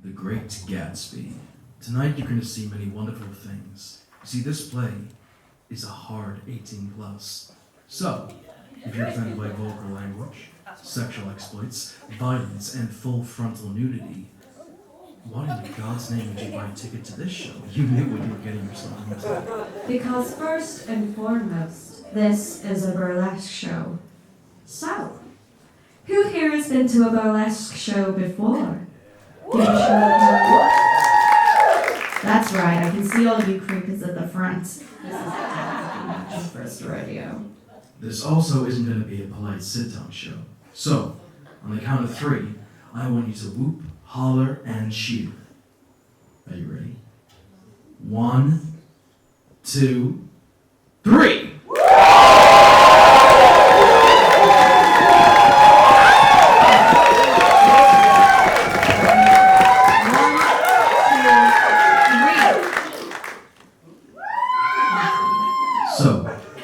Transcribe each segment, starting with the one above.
The Great Gatsby. Tonight you're going to see many wonderful things. You see, this play is a hard 18 plus. So, if you're offended by vulgar language, sexual exploits, violence, and full frontal nudity, why in God's name would you buy a ticket to this show? You knew what you were getting yourself into. Because first and foremost, this is a burlesque show. So, who here has been to a burlesque show before? Give a show of hands. That's right, I can see all you creepers at the front. This is the first rodeo. This also isn't going to be a polite sit-down show. So, on the count of 3, I want you to whoop, holler, and cheer. Are you ready? 1, 2, 3!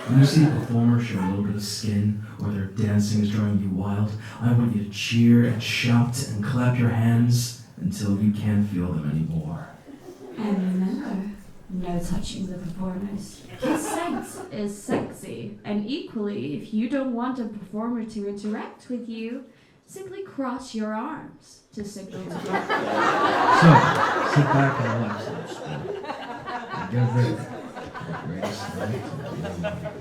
When you see a performer show a little bit of skin, or their dancing is drawing you wild, I want you to cheer and shout and clap your hands until you can't feel them anymore. And remember, no touching the performers. Consent is sexy, and equally, if you don't want a performer to interact with you, simply cross your arms to signal to Barkley. So, sit back and relax. And get ready. The greatest night of your life.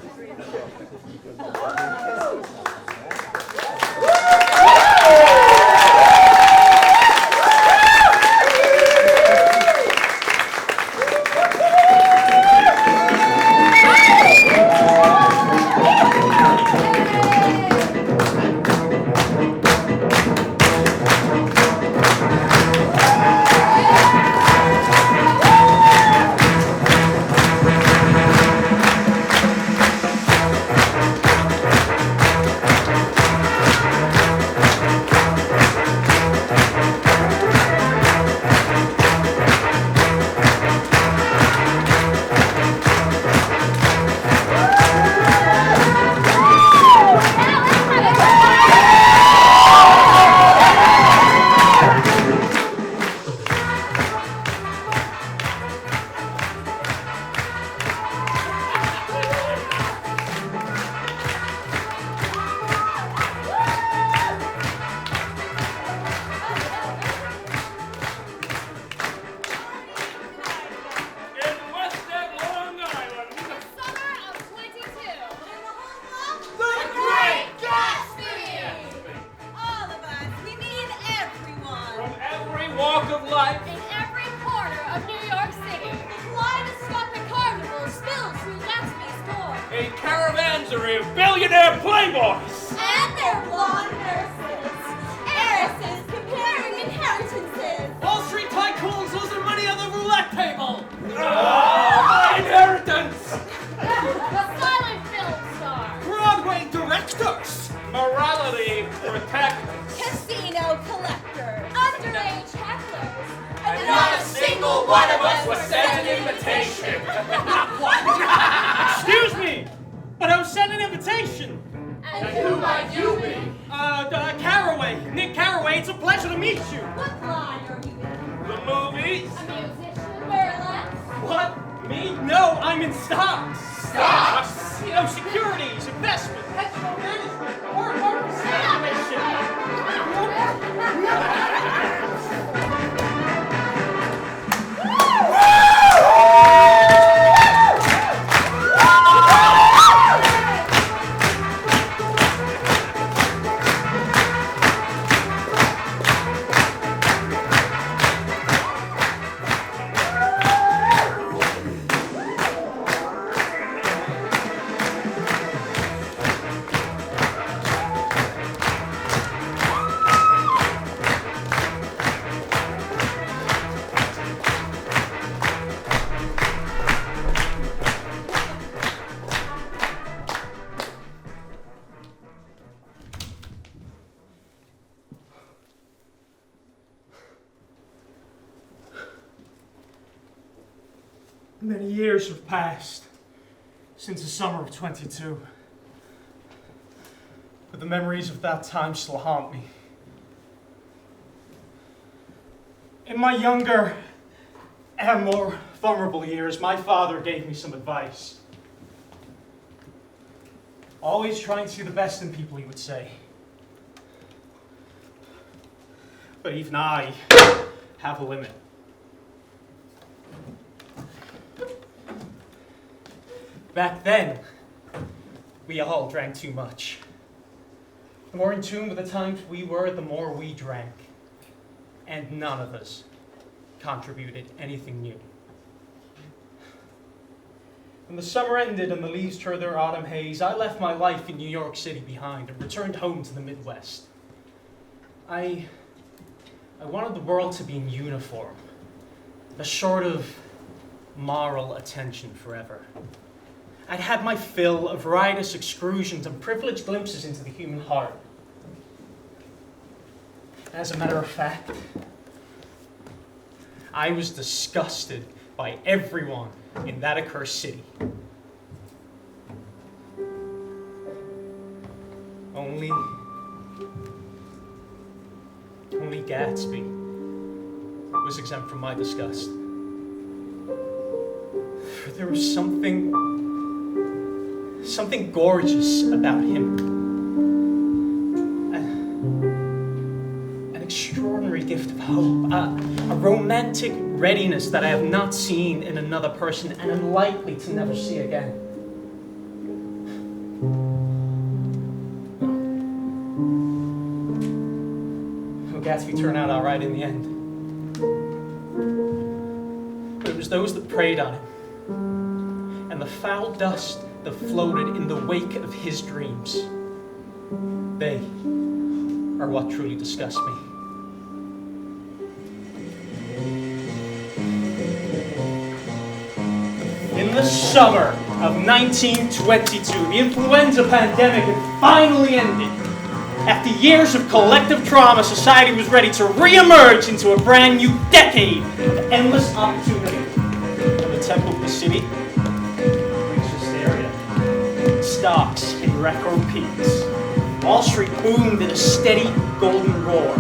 Carraway! Nick Carraway, it's a pleasure to meet you! What line are you in? The movies? A musician, burlesque? What? Me? No, I'm in stocks! Stocks? You know, securities, investment, hedge fund management, or commission. Many years have passed since the summer of 22, but the memories of that time still haunt me. In my younger and more vulnerable years, my father gave me some advice. Always try and see the best in people, he would say. But even I have a limit. Back then, we all drank too much. The more in tune with the times we were, the more we drank. And none of us contributed anything new. When the summer ended and the leaves turned their autumn haze, I left my life in New York City behind and returned home to the Midwest. I wanted the world to be in uniform, a sort of moral attention forever. I'd had my fill of riotous excursions and privileged glimpses into the human heart. As a matter of fact, I was disgusted by everyone in that accursed city. Only Gatsby was exempt from my disgust. For there was something gorgeous about him. An extraordinary gift of hope, a romantic readiness that I have not seen in another person and am likely to never see again. Well, Gatsby turned out all right in the end. But it was those that preyed on him and the foul dust that floated in the wake of his dreams. They are what truly disgust me. In the summer of 1922, the influenza pandemic had finally ended. After years of collective trauma, society was ready to re-emerge into a brand new decade of endless opportunity. And the tempo of the city reached hysteria. Stocks hit record peaks. Wall Street boomed in a steady golden roar.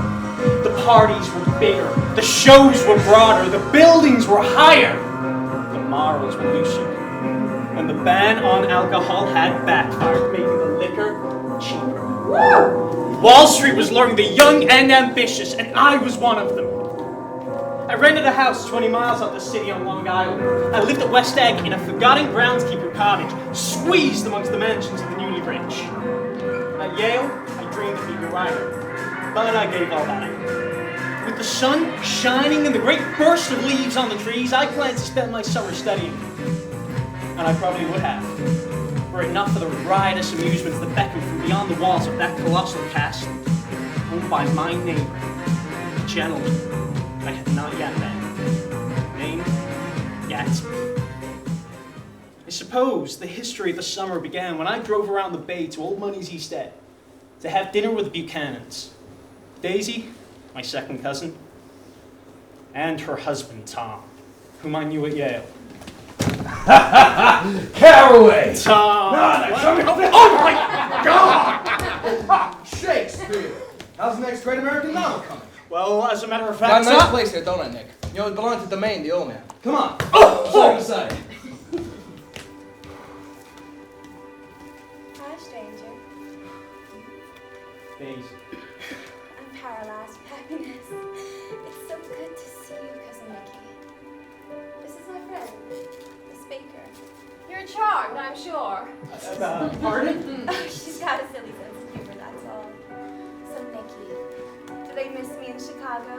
The parties were bigger, the shows were broader, the buildings were higher. Morals were loosened, and the ban on alcohol had backfired, making the liquor cheaper. Wall Street was luring the young and ambitious, and I was one of them. I rented a house 20 miles out the city on Long Island. I lived at West Egg in a forgotten groundskeeper cottage, squeezed amongst the mansions of the newly rich. At Yale, I dreamed of being a writer, but I gave all that up. With the sun shining and the great burst of leaves on the trees, I planned to spend my summer studying. And I probably would have, were it not for the riotous amusements that beckoned from beyond the walls of that colossal castle, owned by my neighbor, a gentleman I had not yet met, named Gatsby. I suppose the history of the summer began when I drove around the bay to Old Money's East End to have dinner with the Buchanans. Daisy, my second cousin, and her husband, Tom, whom I knew at Yale. Carraway! Tom! Oh my God! Shakespeare! How's the next great American novel coming? Well, as a matter of Got fact, a nice place here, don't I, Nick? You know, it belongs to Domain, the old man. Come on. Side to side. Hi, stranger. Daisy. I'm paralyzed with happiness. It's so good to see you, Cousin Mickey. This is my friend, the speaker. You're charmed, I'm sure. Pardon? Oh, she's got a silly sense of humor, that's all. So, Mickey, do they miss me in Chicago?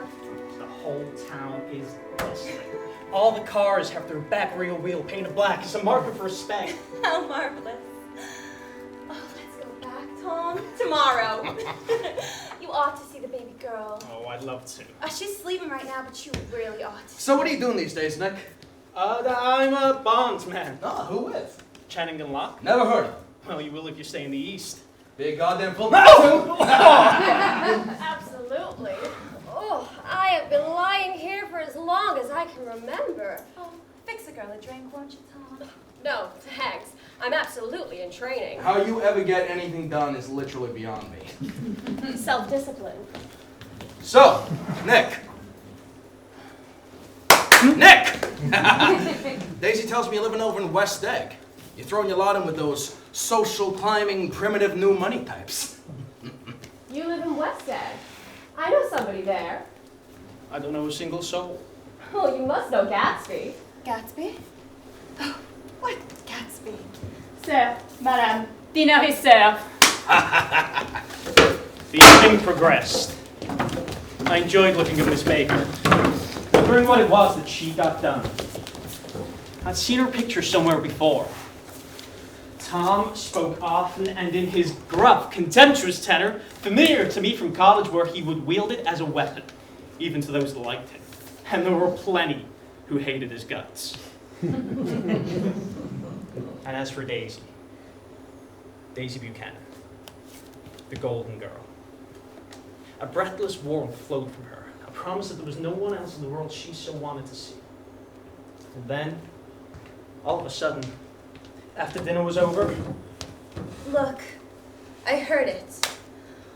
The whole town is bustling. All the cars have their back rear wheel painted black. It's a marker for respect. How marvelous. Oh, let's go back, Tom. Tomorrow. You ought to see the baby girl. Oh, I'd love to. She's sleeping right now, but you really ought to. So what are you doing these days, Nick? I'm a bondsman. Ah, who with? Channing and Locke. Never heard of him. Well, you will if you stay in the East. Big goddamn full. Absolutely. Oh, I have been lying here for as long as I can remember. Oh, fix a girl a drink, won't you, Tom? No, thanks. I'm absolutely in training. How you ever get anything done is literally beyond me. Self-discipline. So, Nick, Nick! Daisy tells me you're living over in West Egg. You're throwing your lot in with those social climbing, primitive new money types. You live in West Egg. I know somebody there. I don't know a single soul. Oh, you must know Gatsby. Gatsby? Oh, what Gatsby? Sir, madame, dinner is served. The evening progressed. I enjoyed looking at Miss Baker, wondering what it was that she got done. I'd seen her picture somewhere before. Tom spoke often and in his gruff, contemptuous tenor, familiar to me from college, where he would wield it as a weapon, even to those that liked him. And there were plenty who hated his guts. And as for Daisy Buchanan, the golden girl. A breathless warmth flowed from her, a promise that there was no one else in the world she so wanted to see. And then, all of a sudden, after dinner was over, Look, I heard it.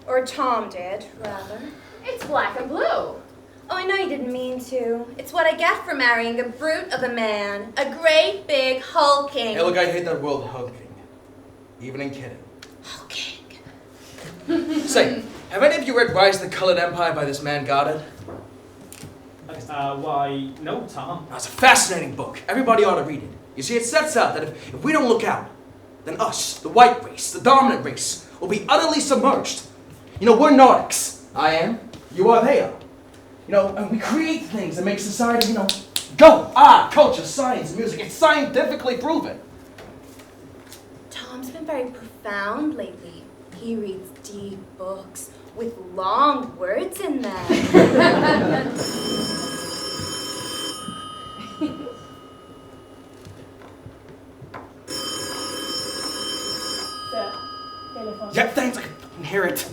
Or Tom did, rather. It's black and blue. Oh, I know you didn't mean to. It's what I get for marrying a brute of a man. A great big hulking. Hey, look, I hate that word hulking. Even in kidding. Hulking. Say, have any of you read Rise of the Colored Empire by this man Goddard? why, no, Tom. It's a fascinating book. Everybody ought to read it. You see, it sets out that if we don't look out, then us, the white race, the dominant race, will be utterly submerged. You know, we're Nordics. I am. You are, they are. You know, and we create things that make society, go. Culture, science, music. It's scientifically proven. Tom's been very profound lately. He reads deep books with long words in them. Sir, telephone. Yeah, thanks. I can hear it.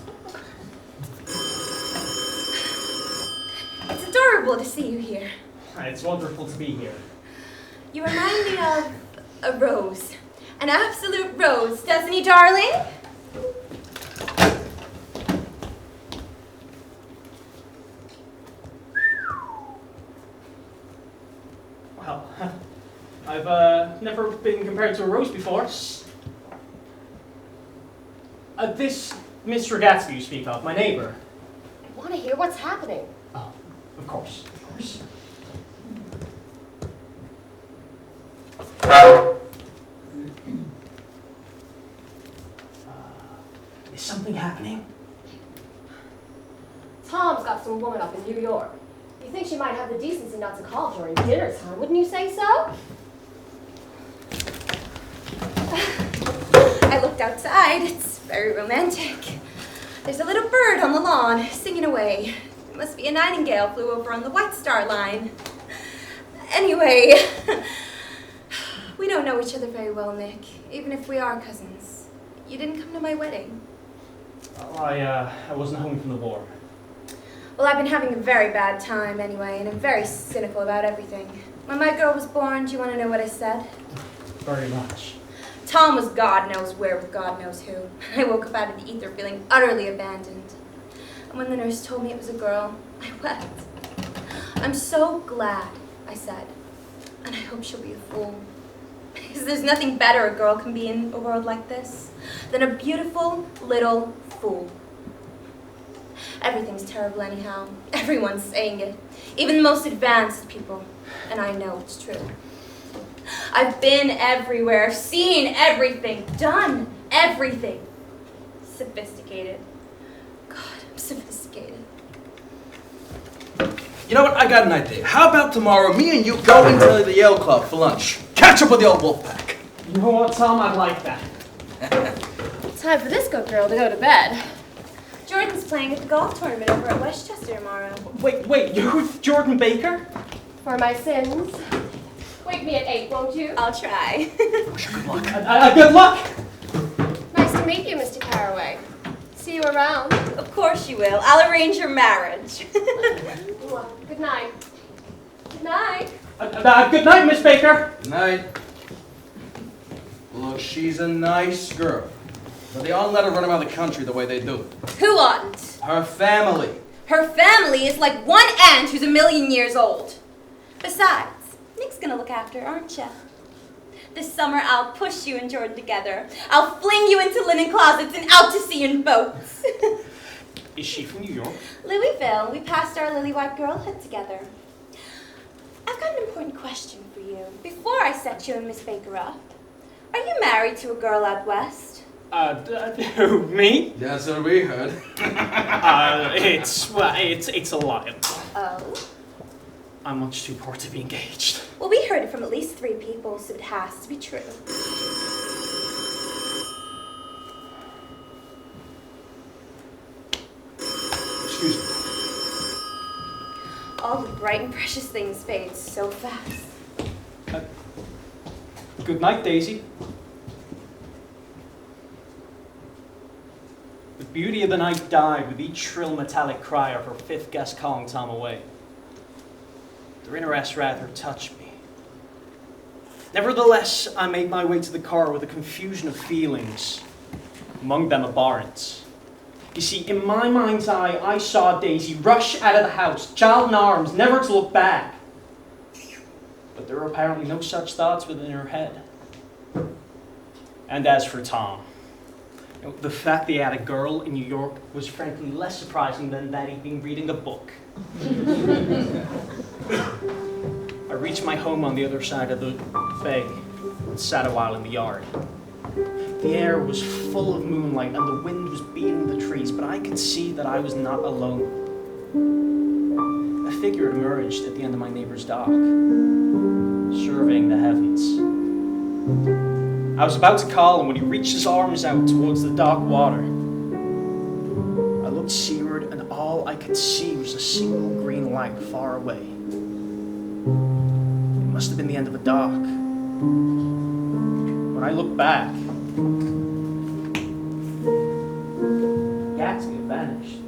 It's adorable to see you here. It's wonderful to be here. You remind me of a rose. An absolute rose, doesn't he, darling? Well, I've never been compared to a rose before. This Mr. Gatsby you speak of, my neighbor. I want to hear what's happening. Oh, of course. Is something happening? Tom's got some woman up in New York. You think she might have the decency not to call during dinner time, wouldn't you say so? I looked outside. It's very romantic. There's a little bird on the lawn singing away. It must be a nightingale flew over on the White Star Line. Anyway, we don't know each other very well, Nick, even if we are cousins. You didn't come to my wedding. Oh, I wasn't home from the war. Well, I've been having a very bad time anyway, and I'm very cynical about everything. When my girl was born, do you want to know what I said? Very much. Tom was God knows where with God knows who. I woke up out of the ether feeling utterly abandoned. And when the nurse told me it was a girl, I wept. I'm so glad, I said. And I hope she'll be a fool. Because there's nothing better a girl can be in a world like this than a beautiful little fool. Everything's terrible anyhow. Everyone's saying it. Even the most advanced people. And I know it's true. I've been everywhere, seen everything, done everything. Sophisticated. God, I'm sophisticated. You know what? I got an idea. How about tomorrow, me and you go into the Yale Club for lunch? Catch up with the old Wolfpack. You know what, Tom? I like that. Time for this good girl to go to bed. Jordan's playing at the golf tournament over at Westchester tomorrow. Wait, you're with Jordan Baker? For my sins. Wake me at 8, won't you? I'll try. Good luck. Good luck! Nice to meet you, Mr. Carraway. See you around. Of course you will. I'll arrange your marriage. Good night. Good night. Good night, Miss Baker. Good night. Look, she's a nice girl. But they oughtn't let her run around the country the way they do. Who oughtn't? Her family. Her family is like one ant who's 1,000,000 years old. Besides, Nick's gonna look after her, aren't ya? This summer I'll push you and Jordan together. I'll fling you into linen closets and out to sea in boats. Is she from New York? Louisville. We passed our lily white girlhood together. I've got an important question for you before I set you and Miss Baker up. Are you married to a girl out west? Who, me? That's what we heard. It's a lie. Oh? I'm much too poor to be engaged. Well, we heard it from at least 3 people, so it has to be true. Excuse me. All the bright and precious things fade so fast. Good night, Daisy. The beauty of the night died with each shrill metallic cry of her 5th guest calling Tom away. Their interest rather touched me. Nevertheless, I made my way to the car with a confusion of feelings, among them abhorrence. You see, in my mind's eye, I saw Daisy rush out of the house, child in arms, never to look back. But there were apparently no such thoughts within her head. And as for Tom, the fact that he had a girl in New York was frankly less surprising than that he'd been reading a book. I reached my home on the other side of the bay and sat a while in the yard. The air was full of moonlight and the wind was beating the trees, but I could see that I was not alone. A figure emerged at the end of my neighbor's dock, surveying the heavens. I was about to call him when he reached his arms out towards the dark water. I looked seaward and all I could see was a single green light far away. It must have been the end of a dock. When I looked back, Gatsby had vanished.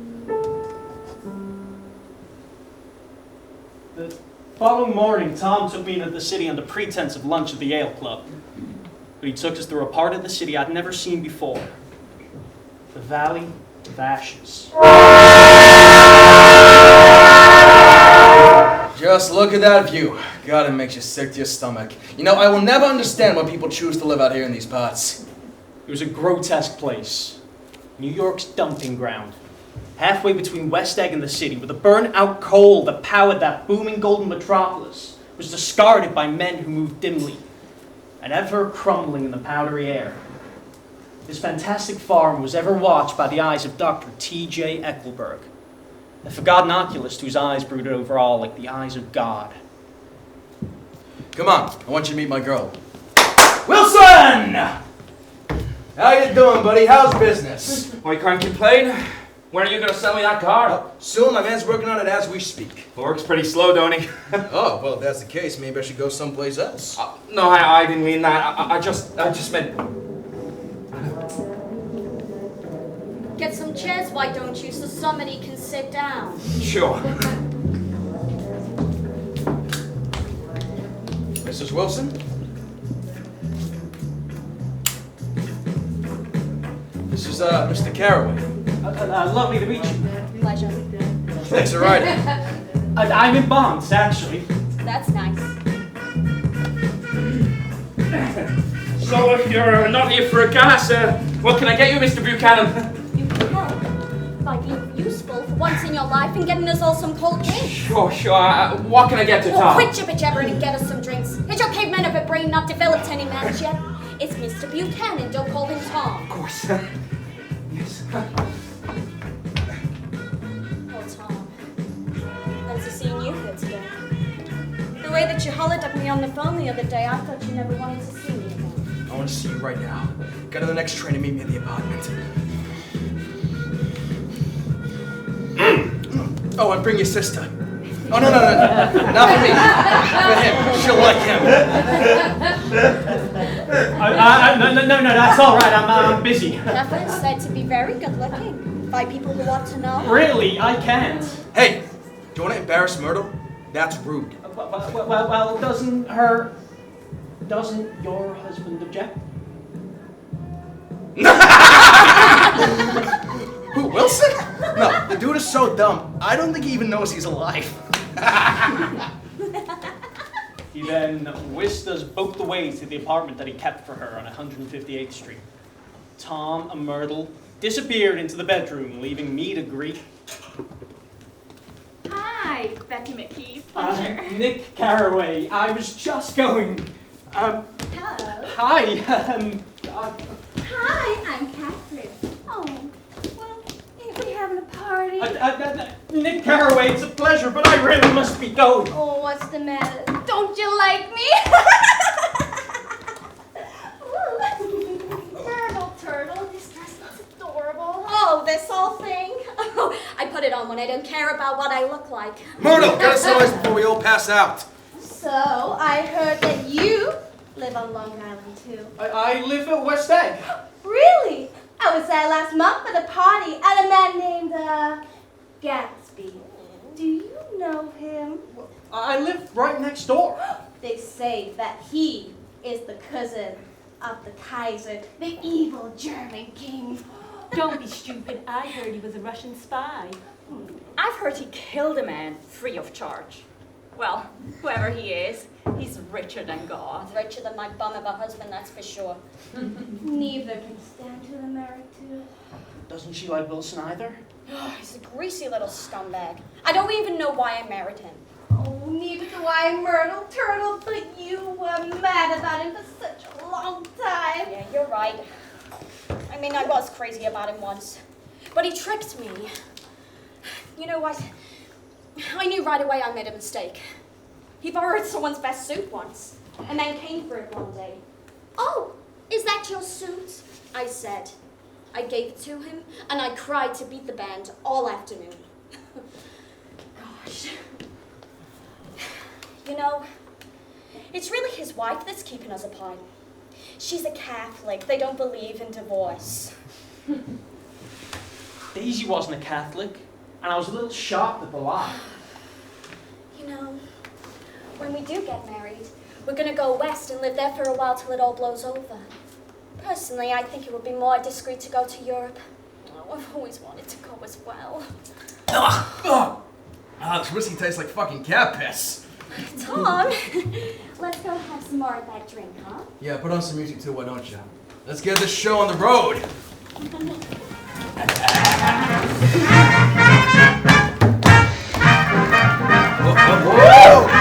The following morning, Tom took me into the city under pretense of lunch at the Ale Club. But he took us through a part of the city I'd never seen before. The Valley of Ashes. Just look at that view. God, it makes you sick to your stomach. You know, I will never understand why people choose to live out here in these parts. It was a grotesque place. New York's dumping ground. Halfway between West Egg and the city, where the burnt-out coal that powered that booming golden metropolis was discarded by men who moved dimly, and ever crumbling in the powdery air. This fantastic farm was ever watched by the eyes of Dr. T.J. Eckelberg, a forgotten oculist whose eyes brooded over all like the eyes of God. Come on, I want you to meet my girl. Wilson! How you doing, buddy? How's business? Well, you can't complain. When are you going to sell me that car? Soon, my man's working on it as we speak. Works pretty slow, don't he? Oh, well, if that's the case, maybe I should go someplace else. No, I didn't mean that. I just meant... Get some chairs, why don't you, so somebody can sit down? Sure. Mrs. Wilson? This is, Mr. Carraway. Lovely to meet you. Pleasure. Thanks for riding. I'm in bonds, actually. That's nice. So if you're not here for a gas, what can I get you, Mr. Buchanan? You can help by being useful for once in your life and getting us all some cold drinks. Sure. What can I get to Well, Tom? quit jibber-jabbering and get us some drinks. Has your caveman of a brain not developed any manners yet? It's Mr. Buchanan, don't call him Tom. Of course. Yes. Oh, Tom. Fancy seeing you here today. The way that you hollered at me on the phone the other day, I thought you never wanted to see me again. I want to see you right now. Get on the next train and meet me at the apartment. Oh, and bring your sister. Oh, no. Not for me. For him. She'll like him. No, that's all right. I'm busy. Catherine said to be very good looking by people who want to know. Really, I can't. Hey, do you want to embarrass Myrtle? That's rude. Well, doesn't your husband object? Who, Wilson? No, the dude is so dumb, I don't think he even knows he's alive. He then whisked us both away to the apartment that he kept for her on 158th Street. Tom and Myrtle disappeared into the bedroom, leaving me to greet Hi, Becky McKee. Pleasure. Nick Carraway. I was just going. Hello. Hi. Hi, I'm Catherine. Oh, well, ain't we having a party? Nick Carraway, it's a pleasure, but I really must be going. Oh, what's the matter? Don't you like me? Turtle, this dress looks adorable. Oh, this whole thing? Oh, I put it on when I don't care about what I look like. Myrtle, get us some ice before we all pass out. So, I heard that you live on Long Island, too. I live at West Egg. Really? I was there last month at a party at a man named, Gatsby. Do you know him? I live right next door. They say that he is the cousin of the Kaiser, the evil German king. Don't be stupid. I heard he was a Russian spy. I've heard he killed a man free of charge. Well, whoever he is, he's richer than God. Richer than my bum of a husband, that's for sure. Neither can stand to the married to. Doesn't she like Wilson either? He's a greasy little scumbag. I don't even know why I married him. Oh, neither do I, Myrtle Turtle, but you were mad about him for such a long time. Yeah, you're right. I mean, I was crazy about him once. But he tricked me. You know what? I knew right away I made a mistake. He borrowed someone's best suit once, and then came for it one day. Oh, is that your suit? I said. I gave it to him, and I cried to beat the band all afternoon. Gosh. You know, it's really his wife that's keeping us apart. She's a Catholic. They don't believe in divorce. Daisy wasn't a Catholic, and I was a little shocked at the lie. You know, when we do get married, we're going to go west and live there for a while till it all blows over. Personally, I think it would be more discreet to go to Europe. Oh, I've always wanted to go as well. This whiskey tastes like fucking cat piss. Tom, let's go have some more of that drink, huh? Yeah, put on some music too, why don't you? Let's get this show on the road. Whoa!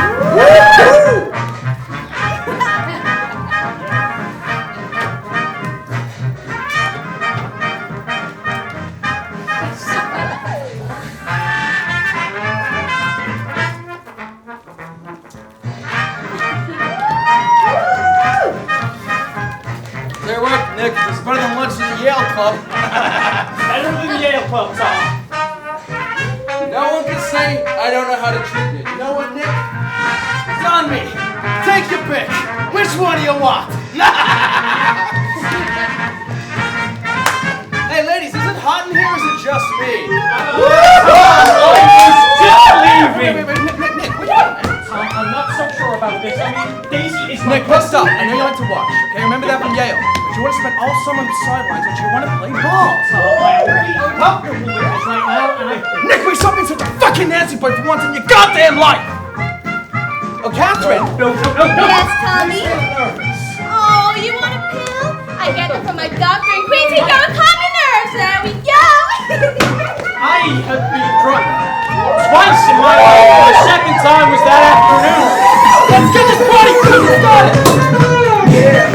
There work, Nick. It's better than lunch in the Yale Club. Better than Yale Club, Tom. No one can say I don't know how to treat it. You know what, Nick? It's on me. Take your pick. Which one do you want? Hey, ladies, is it hot in here or is it just me? Still leaving. Nick, what are you doing? Tom, I'm not so sure about this. I mean, Daisy is my Nick, let's stop. I know you like to watch, okay? Remember that from Yale. But you want to spend all summer on the sidelines, but you want to play ball. Tom, I'm really uncomfortable with this right now, and Nick, will you stop being such a fucking Nancy boy for once in your goddamn life? Oh, Catherine! No. Yes, Tommy? I'm so nervous. Oh, you want a pill? I get them from my doctor in Queens. He goes, calm your nerves. There we go. I have been drunk twice in my life, and the second time was that afternoon. Let's get this party started! Yeah!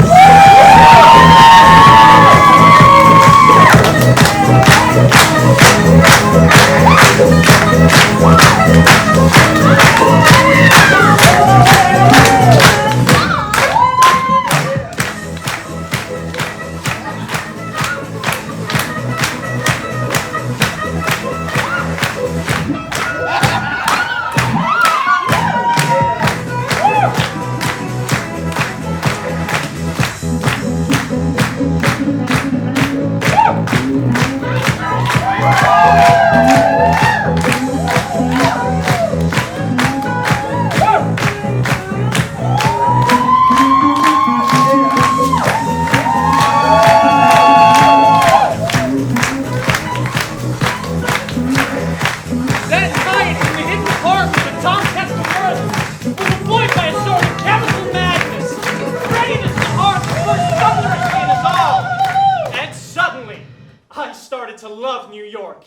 York.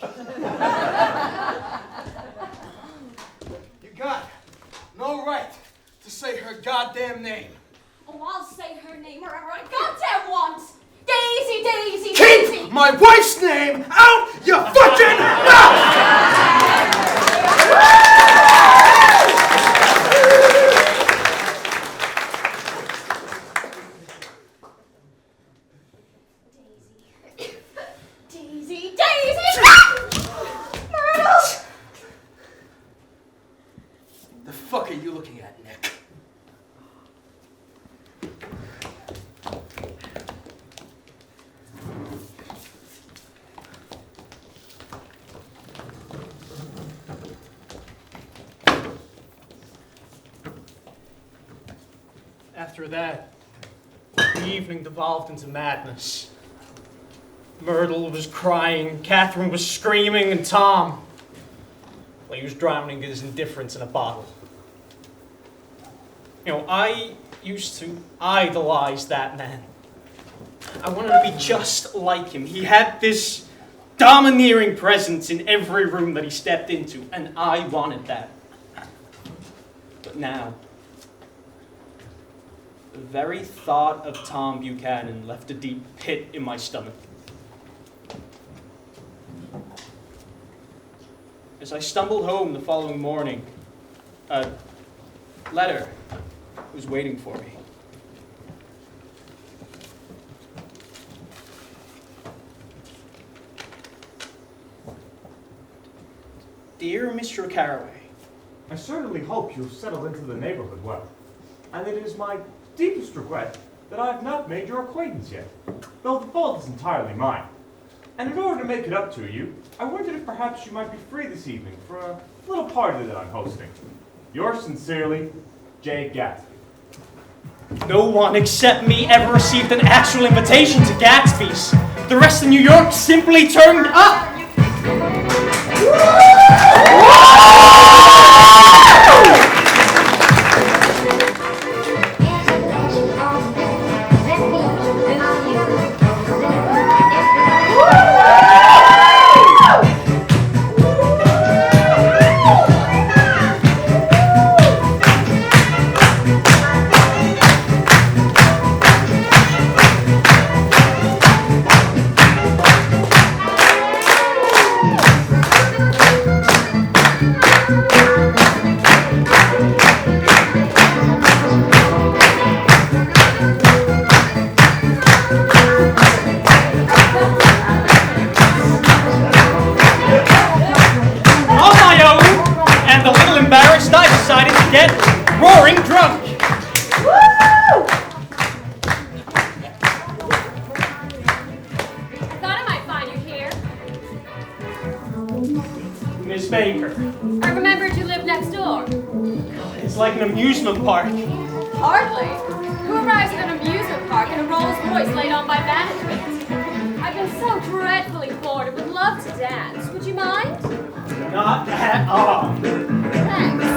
You got no right to say her goddamn name. Oh, I'll say her name wherever I goddamn want. Daisy, Daisy, Keep Daisy. my wife's name out your fucking mouth! Daisy, Daisy. Myrtle. The fuck are you looking at, Nick? After that, the evening devolved into madness. Myrtle was crying, Catherine was screaming, and Tom, well, he was drowning his indifference in a bottle. You know, I used to idolize that man. I wanted to be just like him. He had this domineering presence in every room that he stepped into, and I wanted that. But now, the very thought of Tom Buchanan left a deep pit in my stomach. As I stumbled home the following morning, a letter was waiting for me. Dear Mr. Carraway, I certainly hope you'll settle into the neighborhood well, and it is my deepest regret that I have not made your acquaintance yet, though the fault is entirely mine. And in order to make it up to you, I wondered if perhaps you might be free this evening for a little party that I'm hosting. Yours sincerely, J. Gatsby. no one except me ever received an actual invitation to Gatsby's. The rest of New York simply turned up. Roaring drunk. I thought I might find you here. Miss Baker. I remembered you lived next door. It's like an amusement park. Hardly. Who arrives at an amusement park in a Rolls Royce laid on by management? I've been so dreadfully bored and would love to dance. Would you mind? Not at all. Thanks.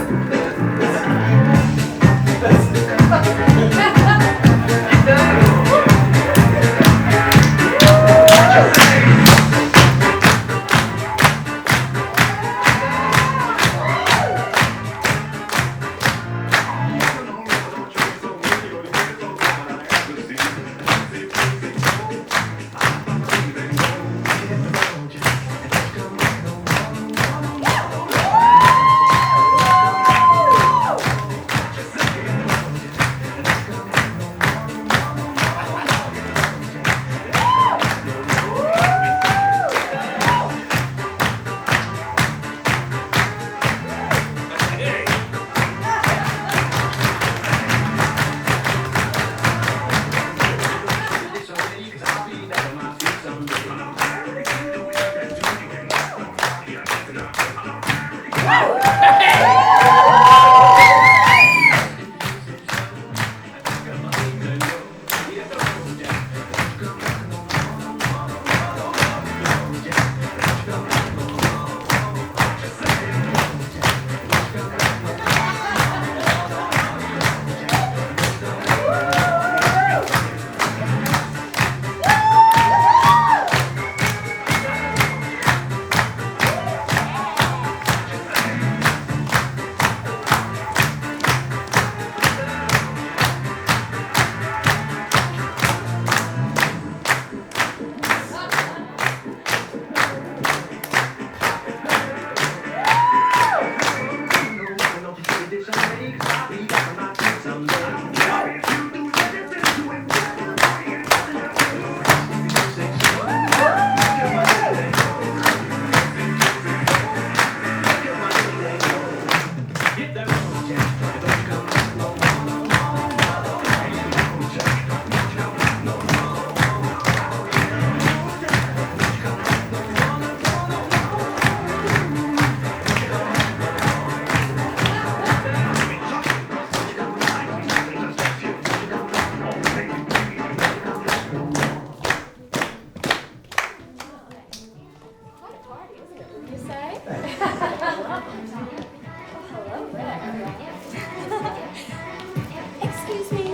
Excuse me.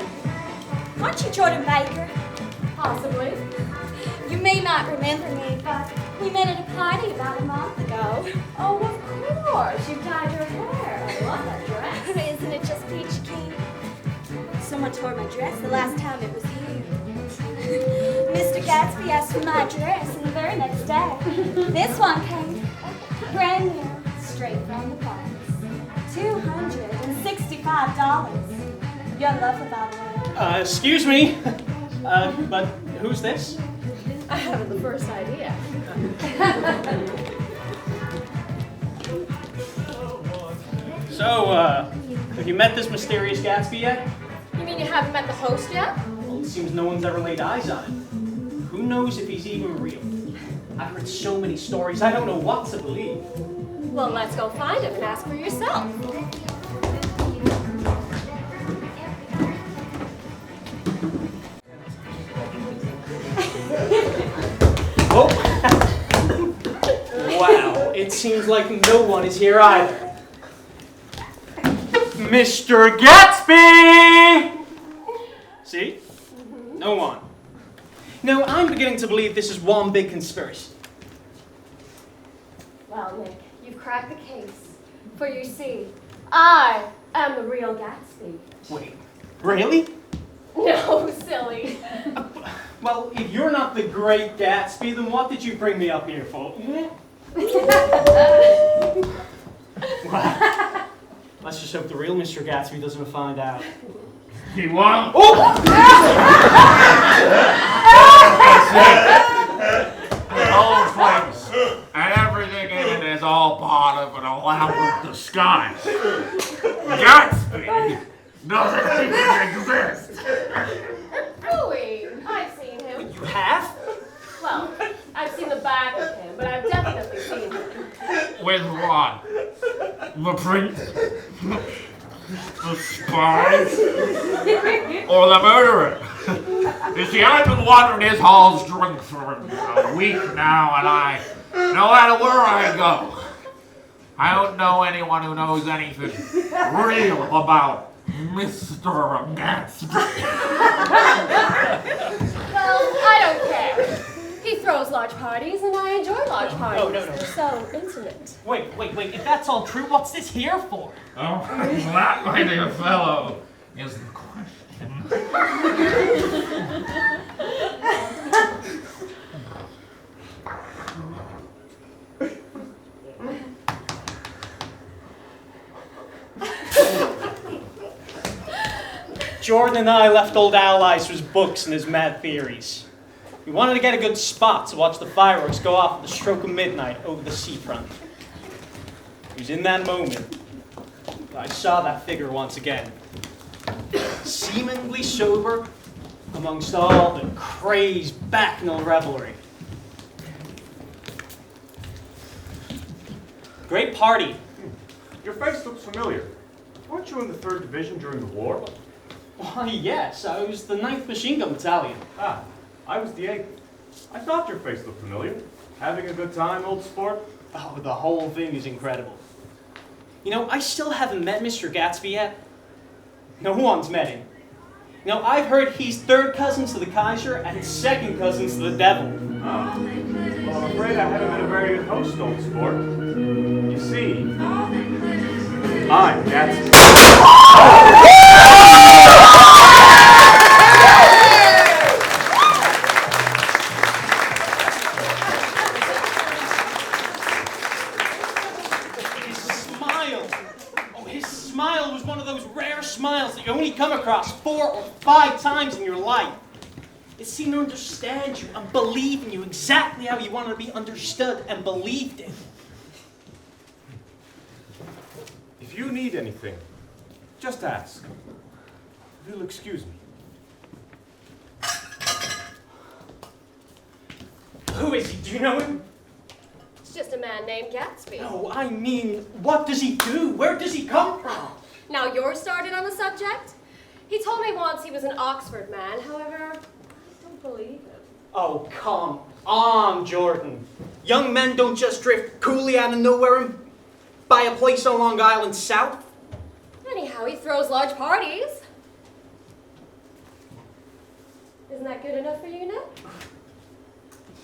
Aren't you Jordan Baker? Possibly. You may not remember me, but we met at a party about a month ago. Oh, of course. You dyed your hair. I love that dress. Isn't it just peachy keen? Someone tore my dress the last time it was here. Mr. Gatsby asked for my dress, and the very next day, this one came brand new, straight from the box. $265. You're lovely, by the way. Excuse me, but who's this? I haven't the first idea. So, have you met this mysterious Gatsby yet? You mean you haven't met the host yet? Well, it seems no one's ever laid eyes on him. Who knows if he's even real? I've heard so many stories, I don't know what to believe. Well, let's go find him and ask for yourself. Oh! Wow, it seems like no one is here either. Mr. Gatsby! See? No one. No, I'm beginning to believe this is one big conspiracy. Well, Nick, you've cracked the case. For you see, I am the real Gatsby. Wait, really? No, silly. Well, if you're not the great Gatsby, then what did you bring me up here for? Well, let's just hope the real Mr. Gatsby doesn't find out. He won't. Oh! The whole place and everything in it is all part of an elaborate disguise. Gatsby doesn't even exist. Really? I've seen him. You have? Well, I've seen the back of him, but I've definitely seen him. With what? The prince? The spy? Or the murderer? You see, I've been wandering his halls drunk for a week now, and no matter where I go, I don't know anyone who knows anything real about Mr. Gatsby. Well, I don't care. He throws large parties, and I enjoy large parties. Oh, no. They're so intimate. Wait. If that's all true, what's this here for? Oh, that, my dear fellow, is the question. Jordan and I left old Allies for his books and his mad theories. We wanted to get a good spot to watch the fireworks go off at the stroke of midnight over the seafront. It was in that moment that I saw that figure once again. Seemingly sober amongst all the crazed bacchanal revelry. Great party. Your face looks familiar. Weren't you in the 3rd Division during the war? Why, yes, I was the 9th Machine Gun Battalion. Ah, I was the 8th. I thought your face looked familiar. Having a good time, old sport? Oh, the whole thing is incredible. You know, I still haven't met Mr. Gatsby yet. No one's met him. You know, I've heard he's 3rd cousin to the Kaiser and 2nd cousin to the devil. Oh. Well, I'm afraid I haven't been a very good host, old sport. You see, I'm Gatsby. smiles that you only come across 4 or 5 times in your life. It seemed to understand you and believe in you exactly how you wanted to be understood and believed in. If you need anything, just ask. If you'll excuse me. Who is he? Do you know him? It's just a man named Gatsby. No, I mean, what does he do? Where does he come from? Now you're started on the subject? He told me once he was an Oxford man, however, I don't believe him. Oh, come on, Jordan. Young men don't just drift coolly out of nowhere and buy a place on Long Island South. Anyhow, he throws large parties. Isn't that good enough for you, Nick?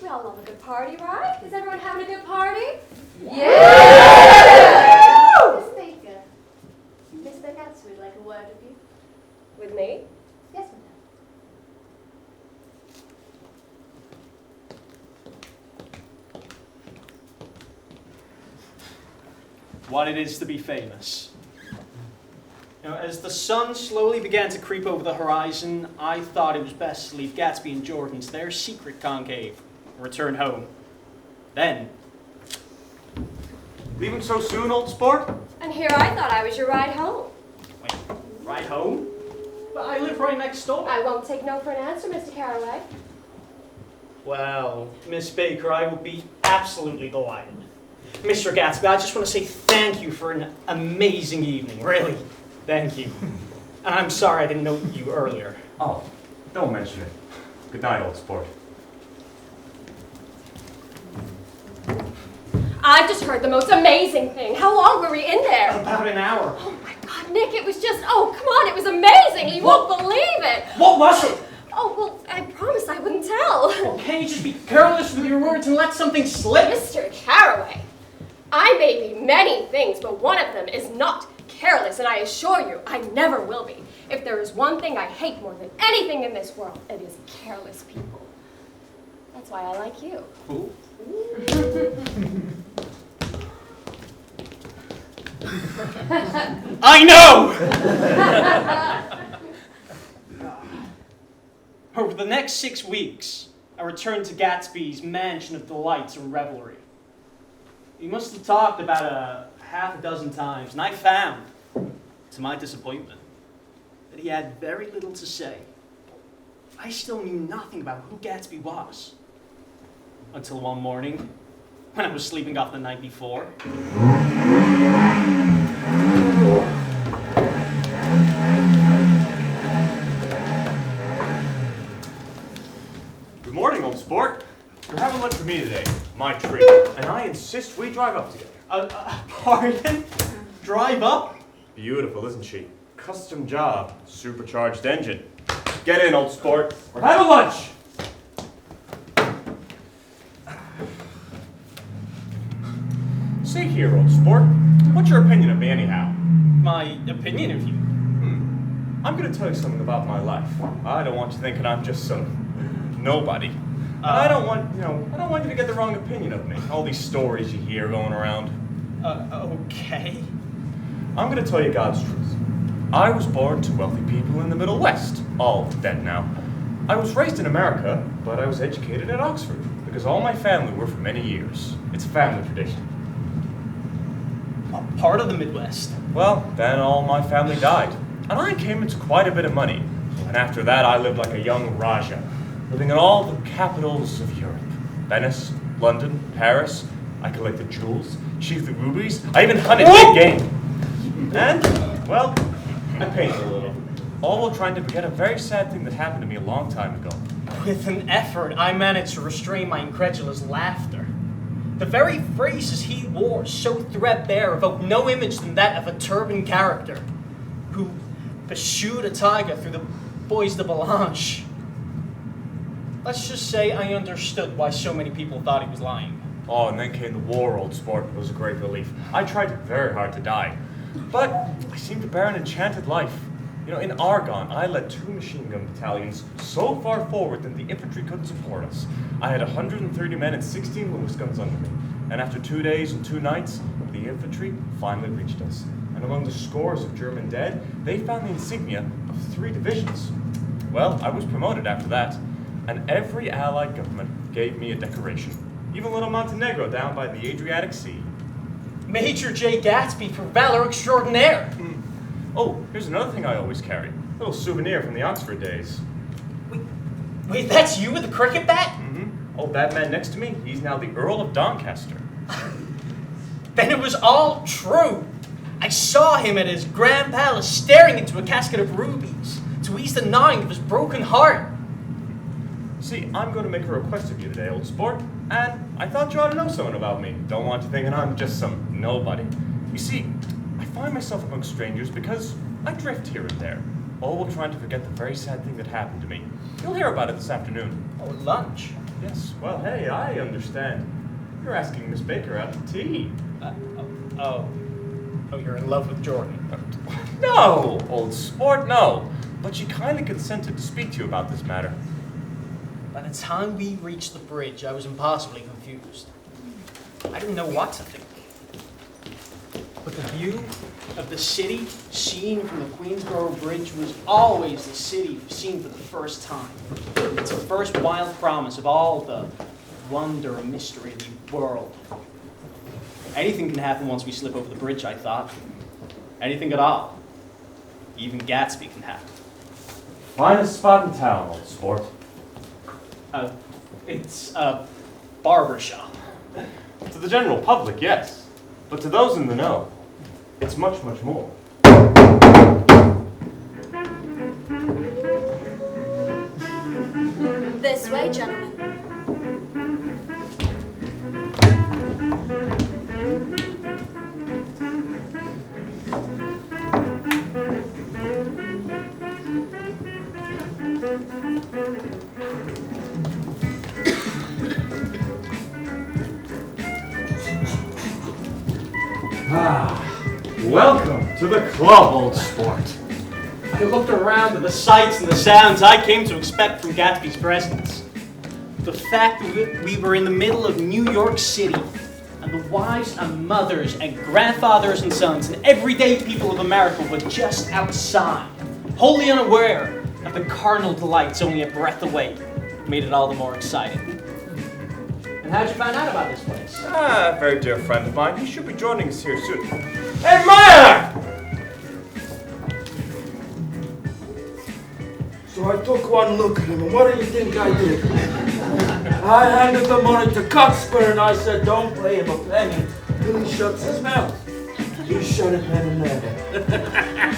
We all love a good party, right? Is everyone having a good party? Yeah! Miss Baker, Mr. Gatsby would like a word with you. With me? Yes, madam. What it is to be famous. You know, as the sun slowly began to creep over the horizon, I thought it was best to leave Gatsby and Jordan to their secret conclave and return home. Then... Leaving so soon, old sport? And here I thought I was your ride home. Wait, ride home? But I live right next door. I won't take no for an answer, Mr. Carraway. Well, Miss Baker, I will be absolutely delighted. Mr. Gatsby, I just want to say thank you for an amazing evening, really. Thank you. And I'm sorry I didn't know you earlier. Oh, don't mention it. Good night, old sport. I've just heard the most amazing thing. How long were we in there? About an hour. Oh my God, Nick, it was just, oh, come on, it was amazing. You won't believe it. What was it? Oh, well, I promised I wouldn't tell. Well, can't you just be careless with your words and let something slip? Mr. Carraway, I may be many things, but one of them is not careless, and I assure you, I never will be. If there is one thing I hate more than anything in this world, it is careless people. That's why I like you. Who? I know! Over the next 6 weeks, I returned to Gatsby's mansion of delights and revelry. He must have talked about a half a dozen times, and I found, to my disappointment, that he had very little to say. I still knew nothing about who Gatsby was. Until one morning, when I was sleeping off the night before. Good morning, old sport. You're having lunch with me today. My treat. And I insist we drive up together. Pardon? Drive up? Beautiful, isn't she? Custom job. Supercharged engine. Get in, old sport. We're having lunch! See here, old sport. What's your opinion of me, anyhow? My opinion of you? I'm gonna tell you something about my life. I don't want you thinking I'm just some nobody. I don't want you to get the wrong opinion of me. All these stories you hear going around. Okay. I'm gonna tell you God's truth. I was born to wealthy people in the Middle West. All dead now. I was raised in America, but I was educated at Oxford because all my family were for many years. It's a family tradition. Part of the Midwest. Well, then all my family died, and I came into quite a bit of money. And after that, I lived like a young Raja, living in all the capitals of Europe. Venice, London, Paris. I collected jewels, chiefly rubies. I even hunted big game. And, well, I painted a little. All while trying to forget a very sad thing that happened to me a long time ago. With an effort, I managed to restrain my incredulous laughter. The very phrases he wore, so threadbare, evoked no image than that of a turbaned character who pursued a tiger through the Bois de Boulogne. Let's just say I understood why so many people thought he was lying. Oh, and then came the war, old sport. It was a great relief. I tried very hard to die, but I seemed to bear an enchanted life. You know, in Argonne, I led 2 machine gun battalions so far forward that the infantry couldn't support us. I had 130 men and 16 Lewis guns under me. And after 2 days and 2 nights, the infantry finally reached us. and among the scores of German dead, they found the insignia of 3 divisions. Well, I was promoted after that, and every Allied government gave me a decoration. Even little Montenegro down by the Adriatic Sea. Major J. Gatsby for valor extraordinaire. Oh, here's another thing I always carry. A little souvenir from the Oxford days. Wait, that's you with the cricket bat? Oh, that man next to me, he's now the Earl of Doncaster. Then it was all true. I saw him at his grand palace staring into a casket of rubies to ease the gnawing of his broken heart. See, I'm going to make a request of you today, old sport, and I thought you ought to know something about me. Don't want you thinking I'm just some nobody. You see, I find myself among strangers because I drift here and there, all while trying to forget the very sad thing that happened to me. You'll hear about it this afternoon. Oh, lunch? Yes, well, hey, I understand. You're asking Miss Baker out to tea. Oh, you're in love with Jordan? No, old sport, no. But she kindly consented to speak to you about this matter. By the time we reached the bridge, I was impossibly confused. I didn't know what to think. But the view of the city seen from the Queensboro Bridge was always the city seen for the first time. It's the first wild promise of all the wonder and mystery of the world. Anything can happen once we slip over the bridge, I thought. Anything at all. Even Gatsby can happen. Finest spot in town, old sport. It's a barber shop. To the general public, yes. But to those in the know, it's much, much more. This way, gentlemen. Welcome to the club, old sport. I looked around at the sights and the sounds I came to expect from Gatsby's presence. The fact that we were in the middle of New York City, and the wives and mothers and grandfathers and sons and everyday people of America were just outside, wholly unaware of the carnal delights only a breath away, made it all the more exciting. And how'd you find out about this place? A very dear friend of mine. He should be joining us here soon. Hey, Meyer! So I took one look at him, and what do you think I did? I handed the money to Cuthbert, and I said, don't pay him a penny till he shuts his mouth. He shut it then and there.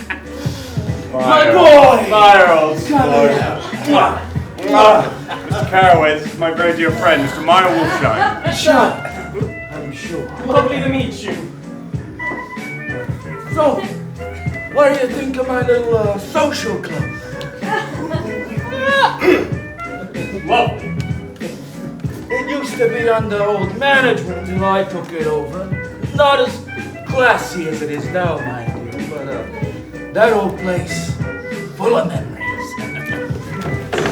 My boy! Meyer, old sport. Mr. Carraway, this is my very dear friend, Mr. Meyer Wolfsheim. Shut! I'm sure. Lovely to meet you. So, what do you think of my little social club? Lovely. It used to be under old management till I took it over. Not as classy as it is now, mind you, but that old place, full of memories.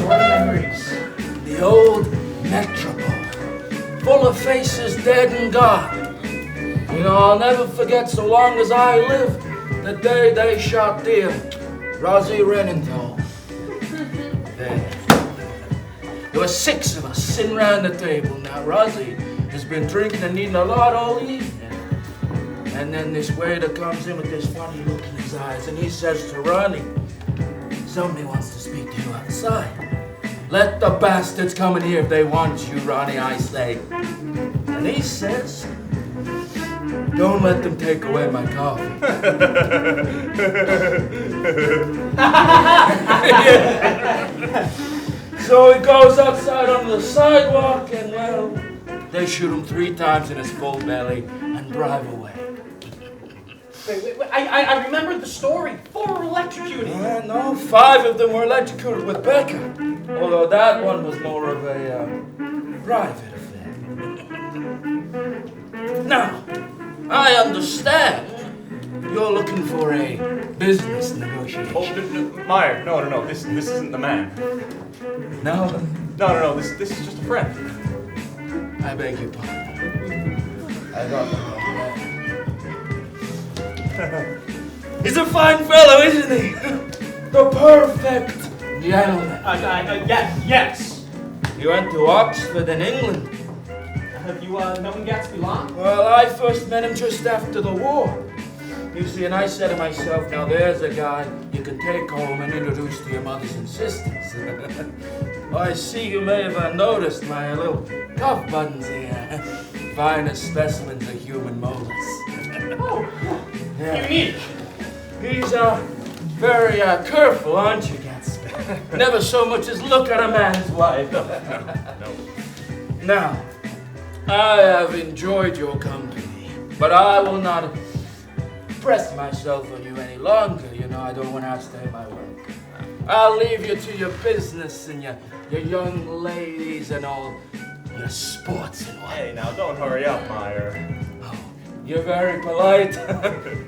Full of memories. The old metropole, full of faces dead and gone. You know, I'll never forget, so long as I live, the day they shot dear Rosie Renenthal. There were 6 of us sitting around the table. Now, Rosie has been drinking and eating a lot all evening. And then this waiter comes in with this funny look in his eyes, and he says to Ronnie, somebody wants to speak to you outside. Let the bastards come in here if they want you, Ronnie, I say. And he says, don't let them take away my coffee. So he goes outside on the sidewalk and, well, they shoot him 3 times in his full belly and drive away. Wait, I remembered the story. 4 were electrocuted. No, 5 of them were electrocuted with Becker. Although that one was more of a private affair. Now, I understand you're looking for a business negotiation. Oh, Meyer, no, this isn't the man. No? No, this is just a friend. I beg your pardon. I got the wrong man. He's a fine fellow, isn't he? The perfect gentleman. Yes. He went to Oxford in England. Have you known Gatsby long? Well, I first met him just after the war. You see, and I said to myself, now there's a guy you can take home and introduce to your mothers and sisters. I see you may have noticed my little cuff buttons here. Finest specimens of human molars. Yeah. Unique. He's very careful, aren't you, Gatsby? Never so much as look at a man's wife. No. Now, I have enjoyed your company, but I will not press myself on you any longer. You know, I don't want to outstay my work. I'll leave you to your business and your young ladies and all your sports and what. Hey, now don't hurry up, Meyer. Oh, you're very polite,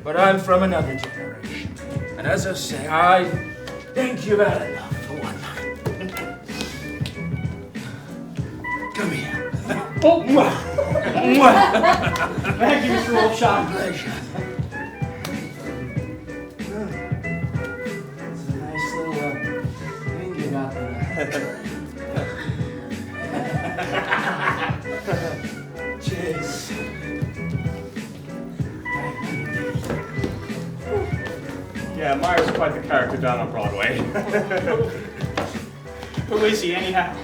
but I'm from another generation. And as I say, I think you've had enough for one night. Come here. Oh, thank you, Mr. Wolfsheim. Pleasure. It's a nice little thing you got there. Cheers. Yeah, Meyer's quite the character down on Broadway. Who is he, anyhow?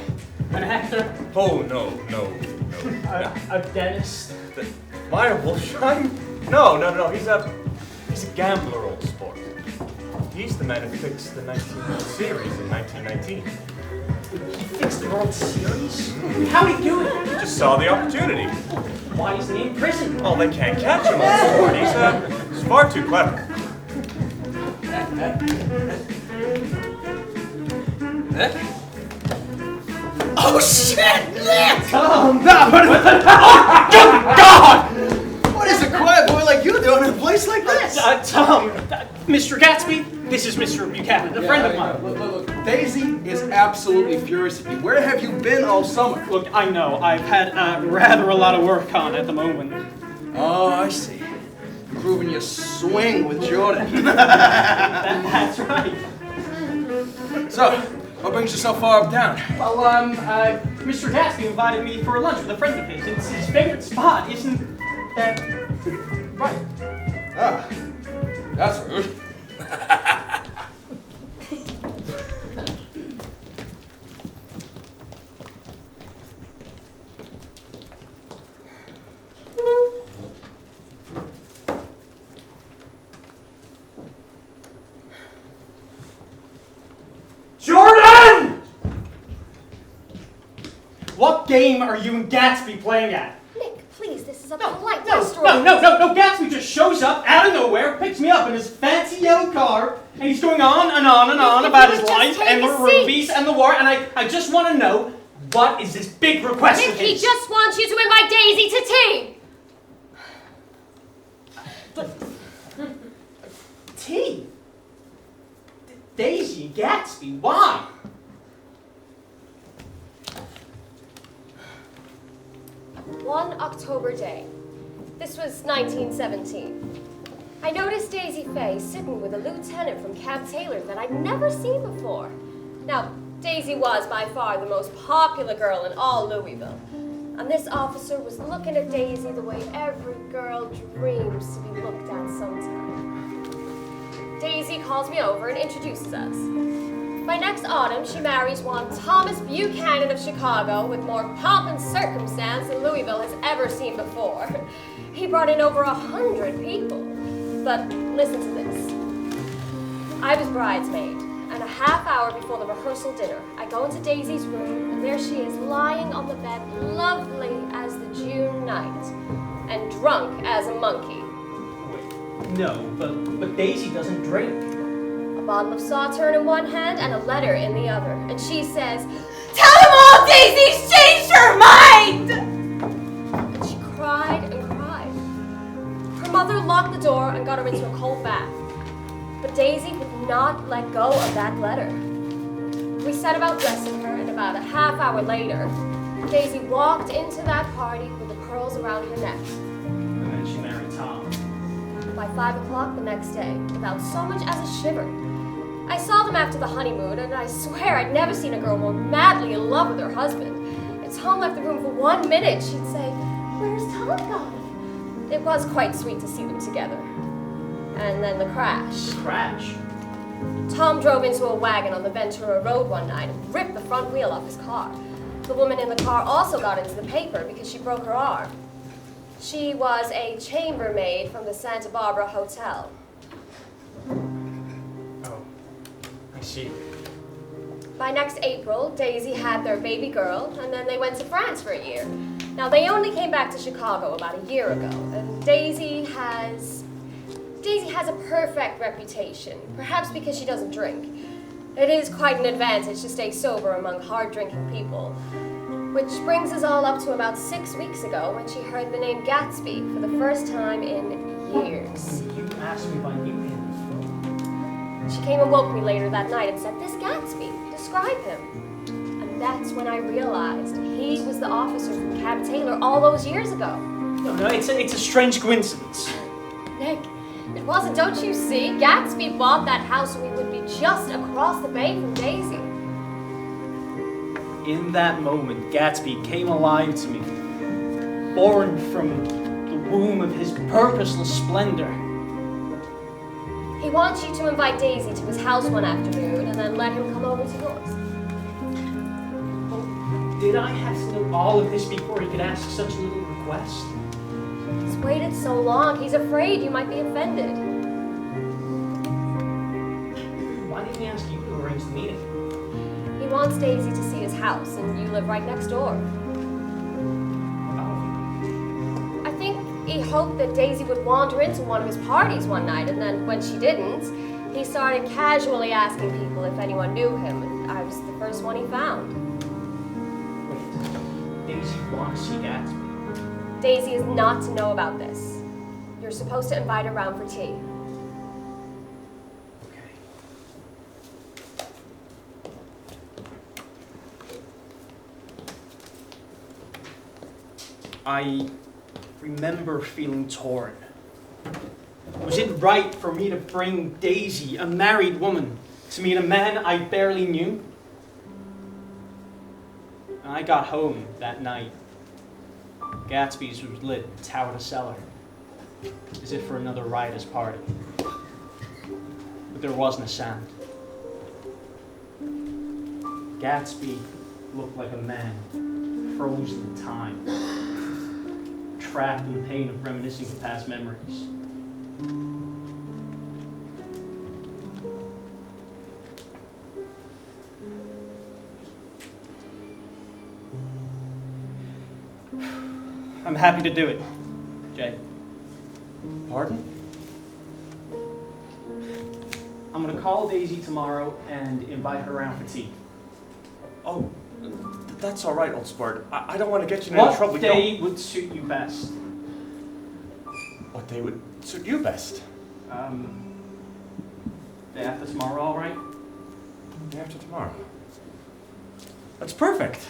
An actor? Oh, no. A dentist? Meyer Wolfsheim? No. He's a gambler, old sport. He's the man who fixed the 19 series in 1919. He fixed the World Series? How'd he do it? He just saw the opportunity. Why isn't he in prison? Oh, they can't catch him on sport. He's far too clever. Oh shit, Nick! Tom! No! Oh, good God! What is a quiet boy like you doing in a place like this? Tom, Mr. Gatsby, this is Mr. Buchanan, a friend of mine. Look, Daisy is absolutely furious at you. Where have you been all summer? Look, I know, I've had rather a lot of work on at the moment. Oh, I see. Improving your swing with Jordan. That's right. So, what brings you so far uptown? Well, Mr. Gatsby invited me for lunch with a friend of his. It's his favorite spot, isn't that right? Ah, that's rude. Jordan! What game are you and Gatsby playing at? Nick, please, this is a polite restaurant. No, Gatsby just shows up out of nowhere, picks me up in his fancy yellow car, and he's going on and on and on about his life and the rubies and the war, and I just want to know, what is this big request of Nick, his? he just wants you to invite Daisy to tea! Tea? Daisy, Gatsby, why? One October day. This was 1917. I noticed Daisy Fay sitting with a lieutenant from Camp Taylor that I'd never seen before. Now, Daisy was by far the most popular girl in all Louisville. And this officer was looking at Daisy the way every girl dreams to be looked at sometime. Daisy calls me over and introduces us. By next autumn, she marries one Thomas Buchanan of Chicago with more pomp and circumstance than Louisville has ever seen before. He brought in over 100 people. But listen to this. I was bridesmaid, and a half hour before the rehearsal dinner, I go into Daisy's room, and there she is lying on the bed, lovely as the June night, and drunk as a monkey. No, but Daisy doesn't drink. A bottle of Sauterne in one hand and a letter in the other. And she says, "Tell them all Daisy's changed her mind!" And she cried and cried. Her mother locked the door and got her into a cold bath. But Daisy would not let go of that letter. We set about dressing her, and about a half hour later, Daisy walked into that party with the pearls around her neck. And then she married Tom. By by 5 o'clock the next day, without so much as a shiver. I saw them after the honeymoon, and I swear I'd never seen a girl more madly in love with her husband. If Tom left the room for 1 minute, she'd say, "Where's Tom gone?" It was quite sweet to see them together. And then the crash. Crash? Tom drove into a wagon on the Ventura Road one night and ripped the front wheel off his car. The woman in the car also got into the paper because she broke her arm. She was a chambermaid from the Santa Barbara Hotel. Oh, I see. By next April, Daisy had their baby girl, and then they went to France for a year. Now, they only came back to Chicago about a year ago, and Daisy has a perfect reputation, perhaps because she doesn't drink. It is quite an advantage to stay sober among hard-drinking people. Which brings us all up to about 6 weeks ago when she heard the name Gatsby for the first time in years. You asked me if I knew him. She came and woke me later that night and said, "This Gatsby, describe him." And that's when I realized he was the officer from Cab Taylor all those years ago. No, it's a strange coincidence. Nick, it wasn't, don't you see? Gatsby bought that house so we would be just across the bay from Daisy. In that moment, Gatsby came alive to me, born from the womb of his purposeless splendor. He wants you to invite Daisy to his house one afternoon and then let him come over to yours. Well, did I have to know all of this before he could ask such a little request? He's waited so long, he's afraid you might be offended. Why didn't he ask you to arrange the meeting? He wants Daisy to see his house, and you live right next door. I think he hoped that Daisy would wander into one of his parties one night, and then when she didn't, he started casually asking people if anyone knew him, and I was the first one he found. Wait, Daisy wants to see Gatsby. Daisy is not to know about this. You're supposed to invite her round for tea. I remember feeling torn. Was it right for me to bring Daisy, a married woman, to meet a man I barely knew? I got home that night. Gatsby's was lit tower to cellar, as if for another riotous party. But there wasn't a sound. Gatsby looked like a man frozen in time, trapped in the pain of reminiscing of past memories. I'm happy to do it, Jay. Pardon? I'm gonna call Daisy tomorrow and invite her around for tea. Oh, that's all right, old sport. I don't want to get you in any trouble. What day would suit you best? What day would suit you best? Day after tomorrow, all right? Day after tomorrow. That's perfect.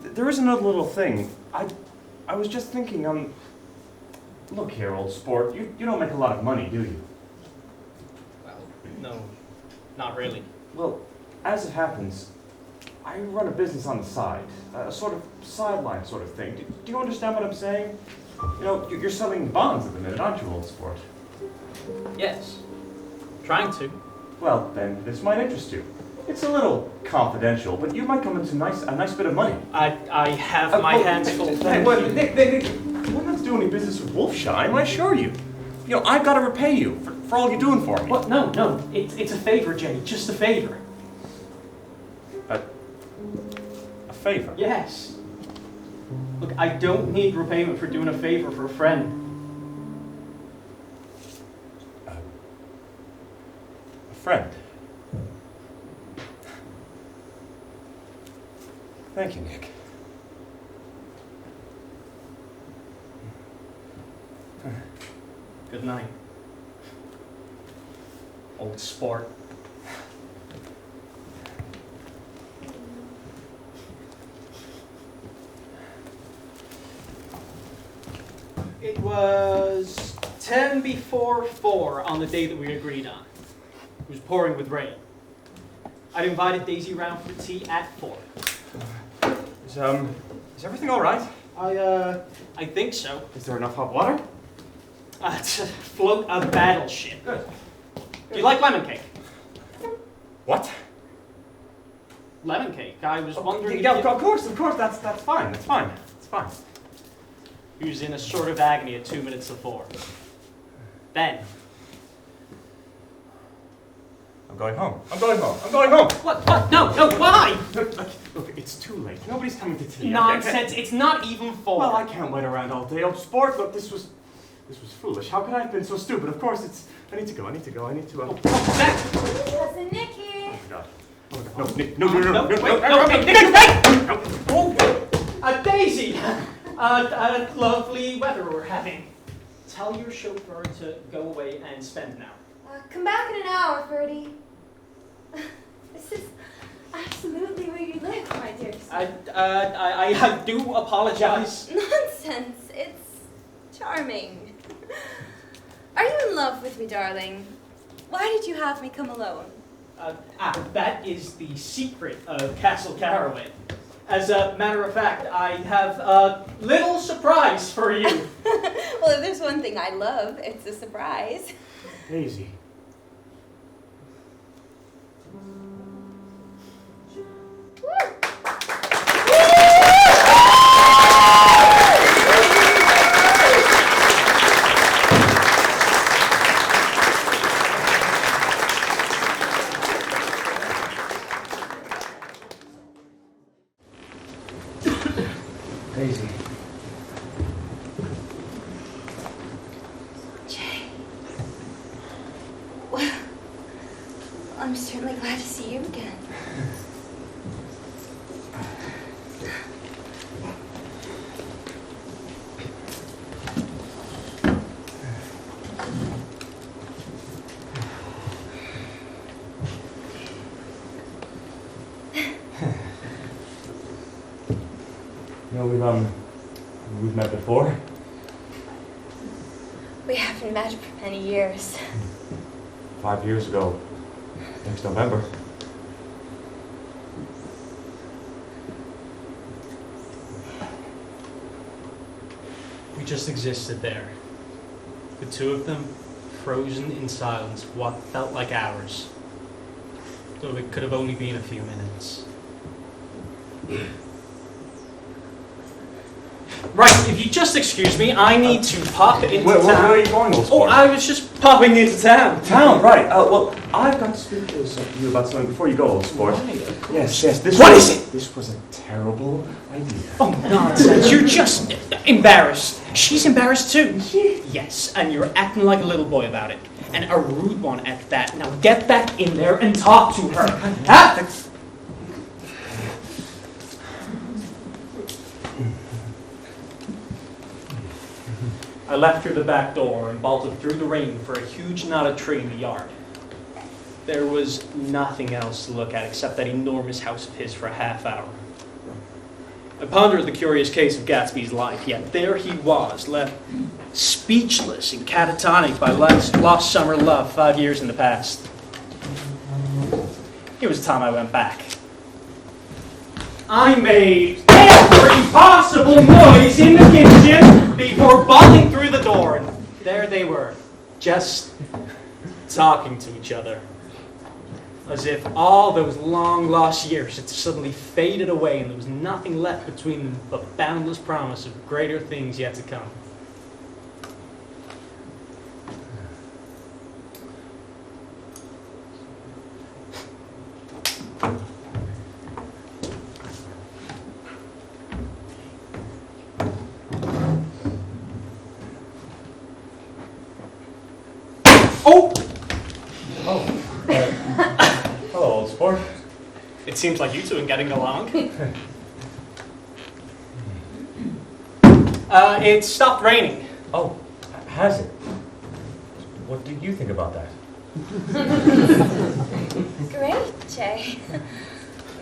There is another little thing. I was just thinking, look here, old sport. You don't make a lot of money, do you? Well, no, not really. Well, as it happens, I run a business on the side, a sort of sideline sort of thing. Do you understand what I'm saying? You know, you're selling bonds at the minute, aren't you, old sport? Yes, trying to. Well, then this might interest you. It's a little confidential, but you might come into a nice bit of money. I have my hands full. Hey, wait, Nick, you wouldn't have to do any business with Wolfsheim, I assure you. You know, I've got to repay you for all you're doing for me. What? No, it's a favor, Jay, just a favor. A favor? Yes. Look, I don't need repayment for doing a favor for a friend. A friend? Thank you, Nick. Good night, old sport. It was 10 before 4 on the day that we agreed on. It was pouring with rain. I'd invited Daisy round for tea at 4. Is everything all right? I think so. Is there enough hot water? To float a battleship. Good. Do you like lemon cake? What? Lemon cake. I was wondering. Yeah, of course. That's fine. It's fine. He was in a sort of agony at 2 minutes of 4. Then. I'm going home. What? No, why? Look, it's too late. Nobody's coming to tea. Nonsense. It's not even 4. Well, I can't wait around all day. Oh, sport, look, this was foolish. How could I have been so stupid? Of course, I need to go. Cousin Nicky. Oh, my God. Nick! Daisy! Lovely weather we're having. Tell your chauffeur to go away and spend an hour. Come back in an hour, Ferdy. This is absolutely where you live, my dear son. I do apologize. Nonsense. It's charming. Are you in love with me, darling? Why did you have me come alone? That is the secret of Castle Carraway. As a matter of fact, I have a little surprise for you. Well, if there's one thing I love, it's a surprise. Daisy. Daisy. Jay. Well, I'm certainly glad to see you again. You know, we've met before. We haven't met for many years. 5 years ago, next November. We just existed there. The two of them, frozen in silence, what felt like hours. Though it could have only been a few minutes. Right, if you just excuse me, I need to pop into town. Where are you going, old sport? Oh, I was just popping into town. Town, right. Well, I've got to speak to you about something before you go, old sport. Yes. What is it? This was a terrible idea. Oh, nonsense. You're just embarrassed. She's embarrassed too. Yes, and you're acting like a little boy about it. And a rude one at that. Now get back in there and talk to her. I left through the back door and bolted through the rain for a huge knotted tree in the yard. There was nothing else to look at except that enormous house of his for a half hour. I pondered the curious case of Gatsby's life, yet there he was, left speechless and catatonic by lost summer love 5 years in the past. It was time I went back. I made every possible noise in the kitchen before bolting through the door, and there they were, just talking to each other. As if all those long-lost years had suddenly faded away and there was nothing left between them but boundless promise of greater things yet to come. Hello, old sport. It seems like you two are getting along. It stopped raining. Oh, has it? What do you think about that? Great, Jay.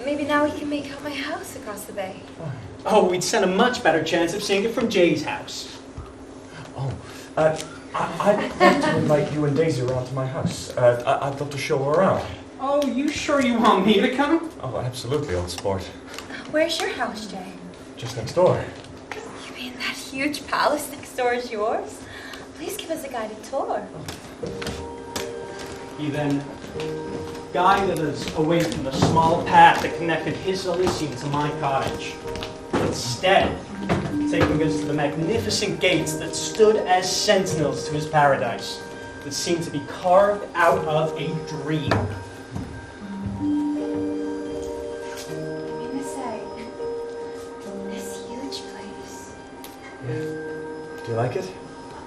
Maybe now we can make out my house across the bay. Oh, we'd stand a much better chance of seeing it from Jay's house. Oh, I'd like to invite you and Daisy around to my house. I'd love to show her around. Oh, you sure you want me to come? Oh, absolutely, old sport. Where's your house, Jay? Just next door. You mean that huge palace next door is yours? Please give us a guided tour. He then guided us away from the small path that connected his Elysium to my cottage. Instead, taking us to the magnificent gates that stood as sentinels to his paradise, that seemed to be carved out of a dream. I mean to say, this huge place. Yeah. Do you like it?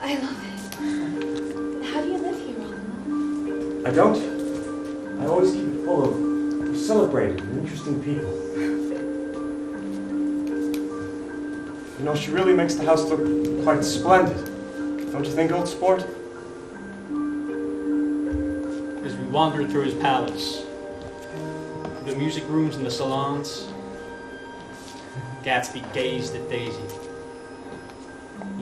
I love it. How do you live here all alone? I don't. I always keep it full of celebrated and interesting people. You know, she really makes the house look quite splendid. Don't you think, old sport? As we wandered through his palace, the music rooms and the salons, Gatsby gazed at Daisy.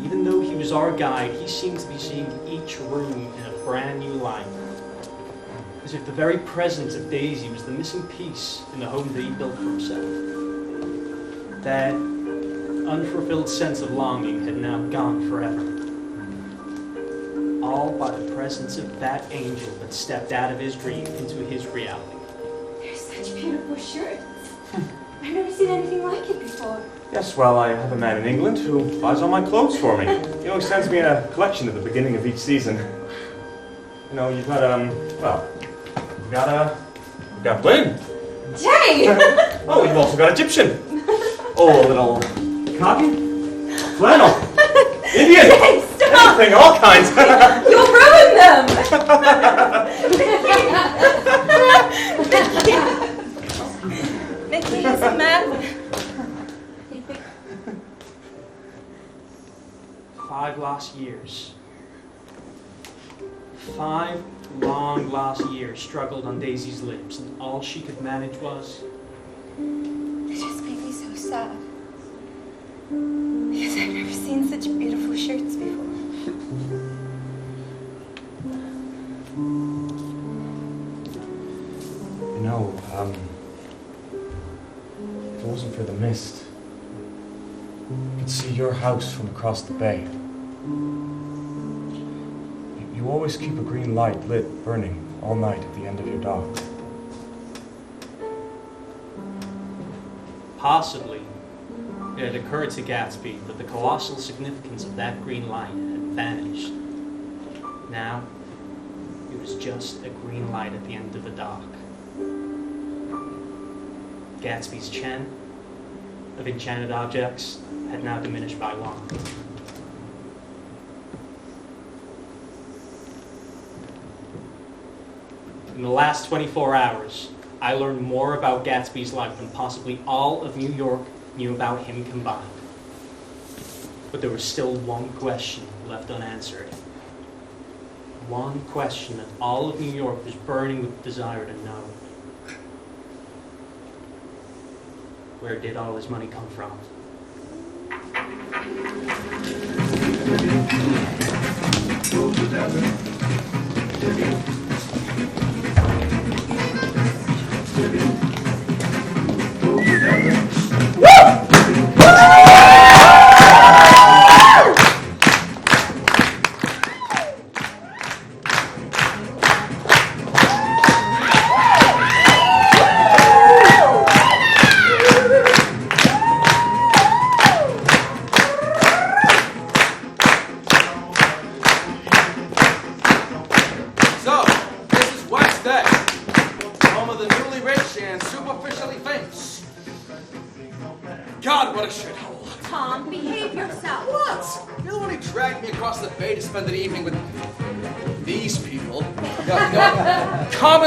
Even though he was our guide, he seemed to be seeing each room in a brand new light. As if the very presence of Daisy was the missing piece in the home that he built for himself. That unfulfilled sense of longing had now gone forever. All by the presence of that angel that stepped out of his dream into his reality. They're such beautiful shirts. I've never seen anything like it before. Yes, well, I have a man in England who buys all my clothes for me. He always sends me a collection at the beginning of each season. You know, you've got, we've got Blaine. Jay! Oh, we've also got Egyptian. Oh, a little cotton, flannel, Indian, Jay, stop! anything, all kinds. You'll ruin them! Mickey is a man. 5 lost years. 5 long lost years struggled on Daisy's lips, and all she could manage was... It just made me so sad. Because I've never seen such beautiful shirts before. You know, if it wasn't for the mist, you could see your house from across the bay. You always keep a green light lit, burning all night at the end of your dock. Possibly, it had occurred to Gatsby that the colossal significance of that green light had vanished. Now, it was just a green light at the end of the dock. Gatsby's chen of enchanted objects had now diminished by 1. In the last 24 hours, I learned more about Gatsby's life than possibly all of New York knew about him combined. But there was still one question left unanswered. One question that all of New York was burning with desire to know. Where did all his money come from?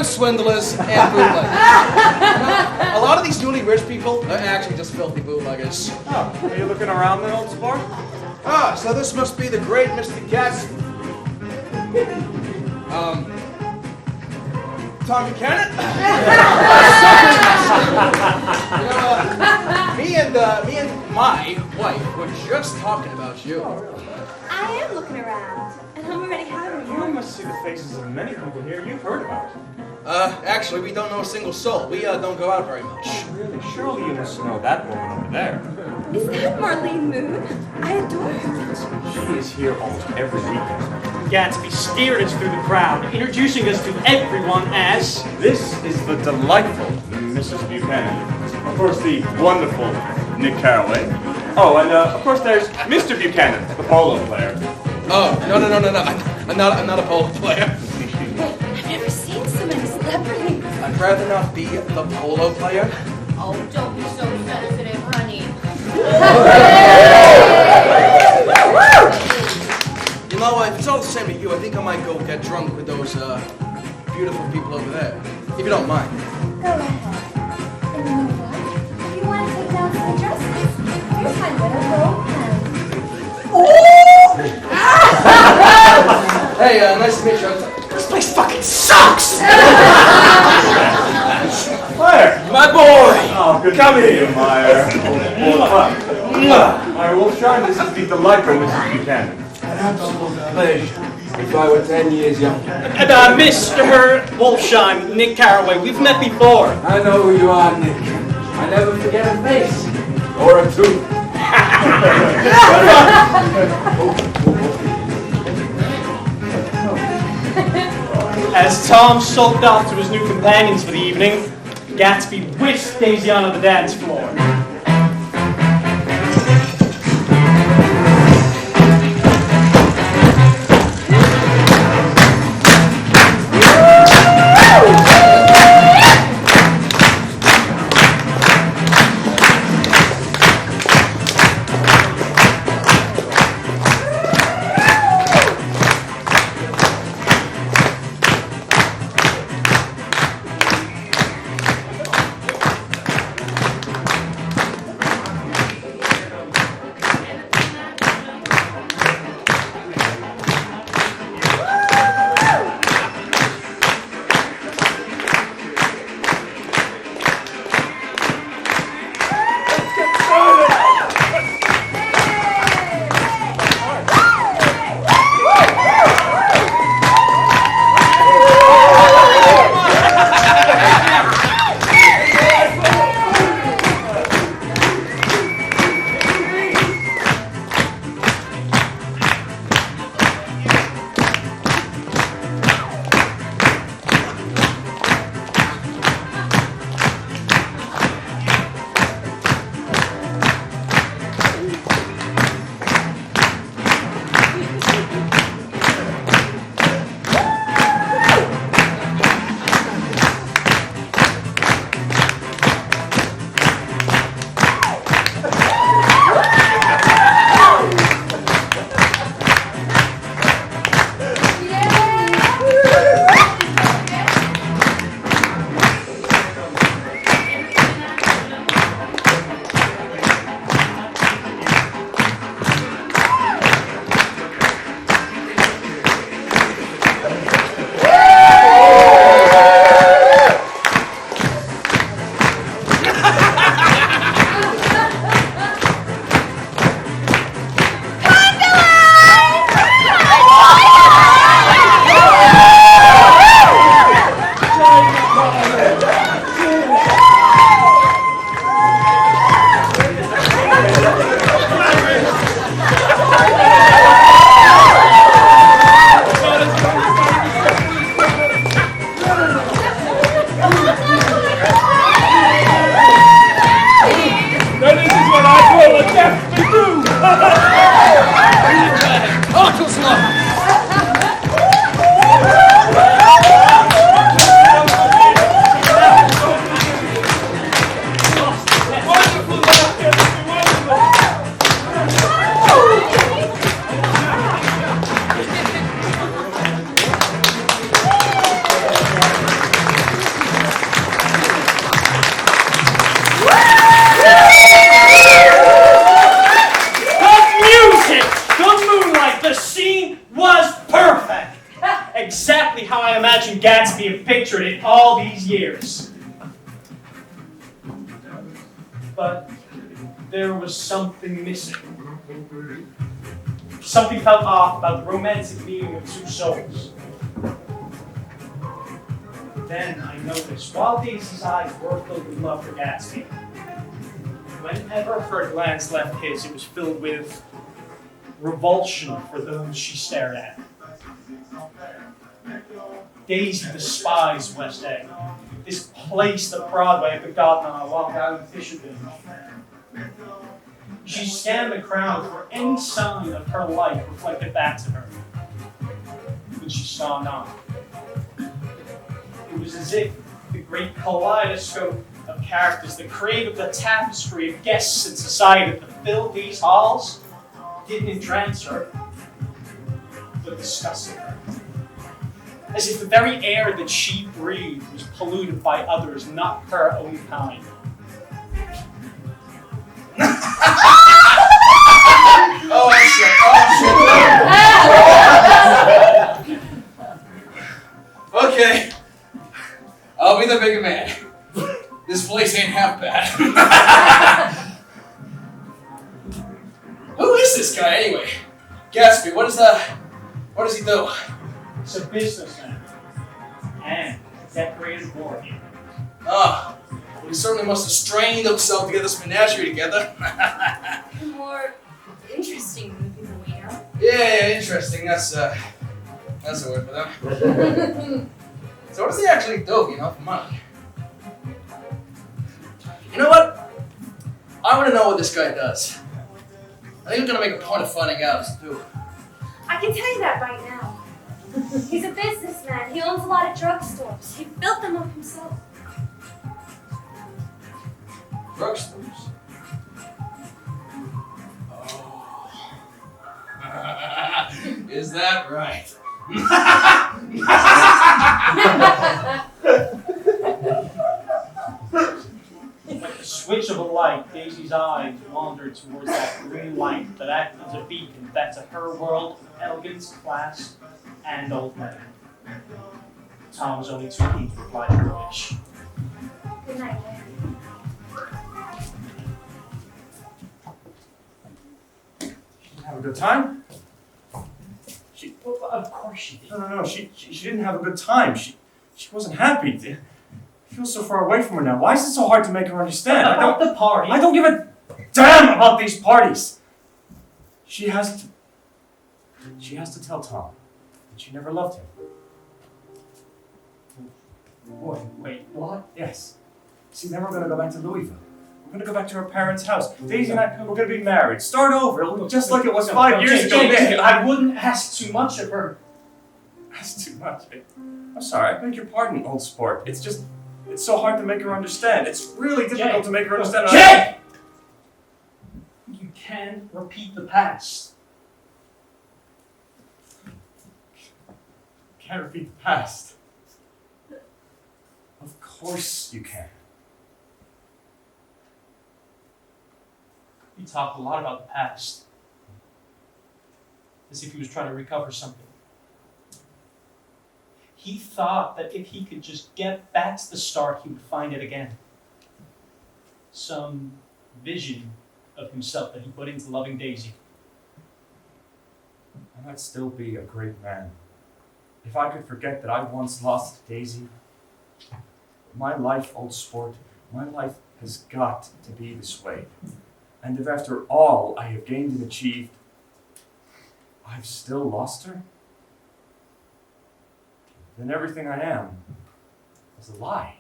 Swindlers and bootleggers. A lot of these newly rich people are actually just filthy bootleggers. Oh, are you looking around then, old sport? Ah, so this must be the great Mr. Gatsby. Tom Buchanan? me and my wife were just talking about you. I am looking around, and I'm already having You must see the faces of many people here you've heard about. Actually, we don't know a single soul. We don't go out very much. Really? Surely you must know that woman over there. Is that Marlene Moon? I adore her. She is here almost every weekend. Gatsby steered us through the crowd, introducing us to everyone as... This is the delightful Mrs. Buchanan. Of course, the wonderful Nick Carraway. Oh, and of course there's Mr. Buchanan, the polo player. Oh, no. I'm not a polo player. I've never seen so many celebrities. I'd rather not be the polo player. Oh, don't be so sensitive, honey. You know, if it's all the same to you, I think I might go get drunk with those beautiful people over there. If you don't mind. Go ahead. And you know what? If you want to take down some dresses, here's my little gold pen. Hey, nice to meet you. This place fucking sucks! Meyer! My boy! Oh, good Come to meet here. you, Meyer. Meyer Wolfsheim, this is the delightful Mrs. Buchanan. An absolute pleasure. If I were 10 years younger. And Mr. Wolfsheim, Nick Carraway, we've met before. I know who you are, Nick. I never forget a face. Or a tooth. As Tom sulked off to his new companions for the evening, Gatsby whisked Daisy onto the dance floor. Exactly how I imagined Gatsby had pictured it all these years. But there was something missing. Something felt off about the romantic meeting of two souls. Then I noticed, while Daisy's eyes were filled with love for Gatsby, whenever her glance left his, it was filled with revulsion for those she stared at. Daisy despised West Egg, this place that Broadway had begotten on a walk out of Fisherville. She scanned the crowd for any sign of her life reflected back to her, but she saw none. It was as if the great kaleidoscope of characters that created the tapestry of guests and society that filled these halls didn't entrance her, but disgusted her. As if the very air that she breathed was polluted by others, not her own kind. Oh, shit. Okay. I'll be the bigger man. This place ain't half bad. Who is this guy anyway? Gatsby, what does he do? He's a businessman and a decorated warrior. Oh, well, he certainly must have strained himself to get this menagerie together. More interesting than the people we know. Yeah, interesting. That's a word for them. So what does he actually do, for money? You know what? I want to know what this guy does. I think I'm going to make a point of finding out, too. I can tell you that right now. He's a businessman. He owns a lot of drugstores. He built them up himself. Drugstores? Oh. Is that right? Like the switch of a light, Daisy's eyes wandered towards that green light that acted as a beacon back to her world of elegance, class, and old men. Tom was only too keen to reply to her wish. Good night, Have a good time? Well, of course she did. No. She didn't have a good time. She wasn't happy. I feel so far away from her now. Why is it so hard to make her understand? About the party. I don't give a damn about these parties. She has to tell Tom that she never loved him. Wait, what? Yes. See, then we're gonna go back to Louisville. We're gonna go back to her parents' house. Daisy and I, we're gonna be married. Start over. It'll be just like it was 5 years ago. I wouldn't ask too much of her. That's too much. I'm sorry. I beg your pardon, old sport. It's so hard to make her understand. It's really difficult to make her understand. Jay! You can repeat the past. Can't repeat the past. Of course you can. He talked a lot about the past. As if he was trying to recover something. He thought that if he could just get back to the start, he would find it again. Some vision of himself that he put into loving Daisy. I might still be a great man. If I could forget that I once lost Daisy. My life, old sport, my life has got to be this way. And if after all I have gained and achieved, I've still lost her, then everything I am is a lie.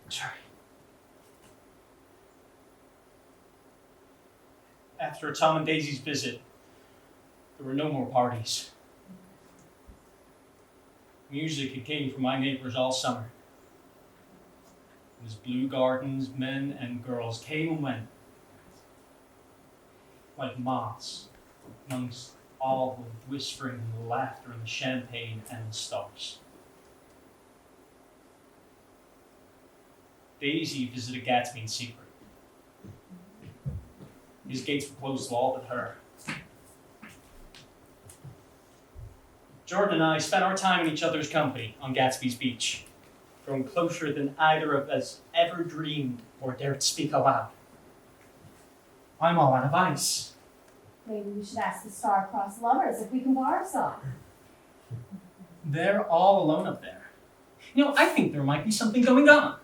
Sorry. After Tom and Daisy's visit, there were no more parties. Music had came from my neighbors all summer. It was blue gardens, men and girls came and went, like moths, amongst all the whispering and the laughter and the champagne and the stars. Daisy visited Gatsby in secret. His gates were closed to all but her. Jordan and I spent our time in each other's company on Gatsby's beach, growing closer than either of us ever dreamed or dared speak aloud. I'm all out of ice. Maybe we should ask the star-crossed lovers if we can borrow some. They're all alone up there. I think there might be something going on.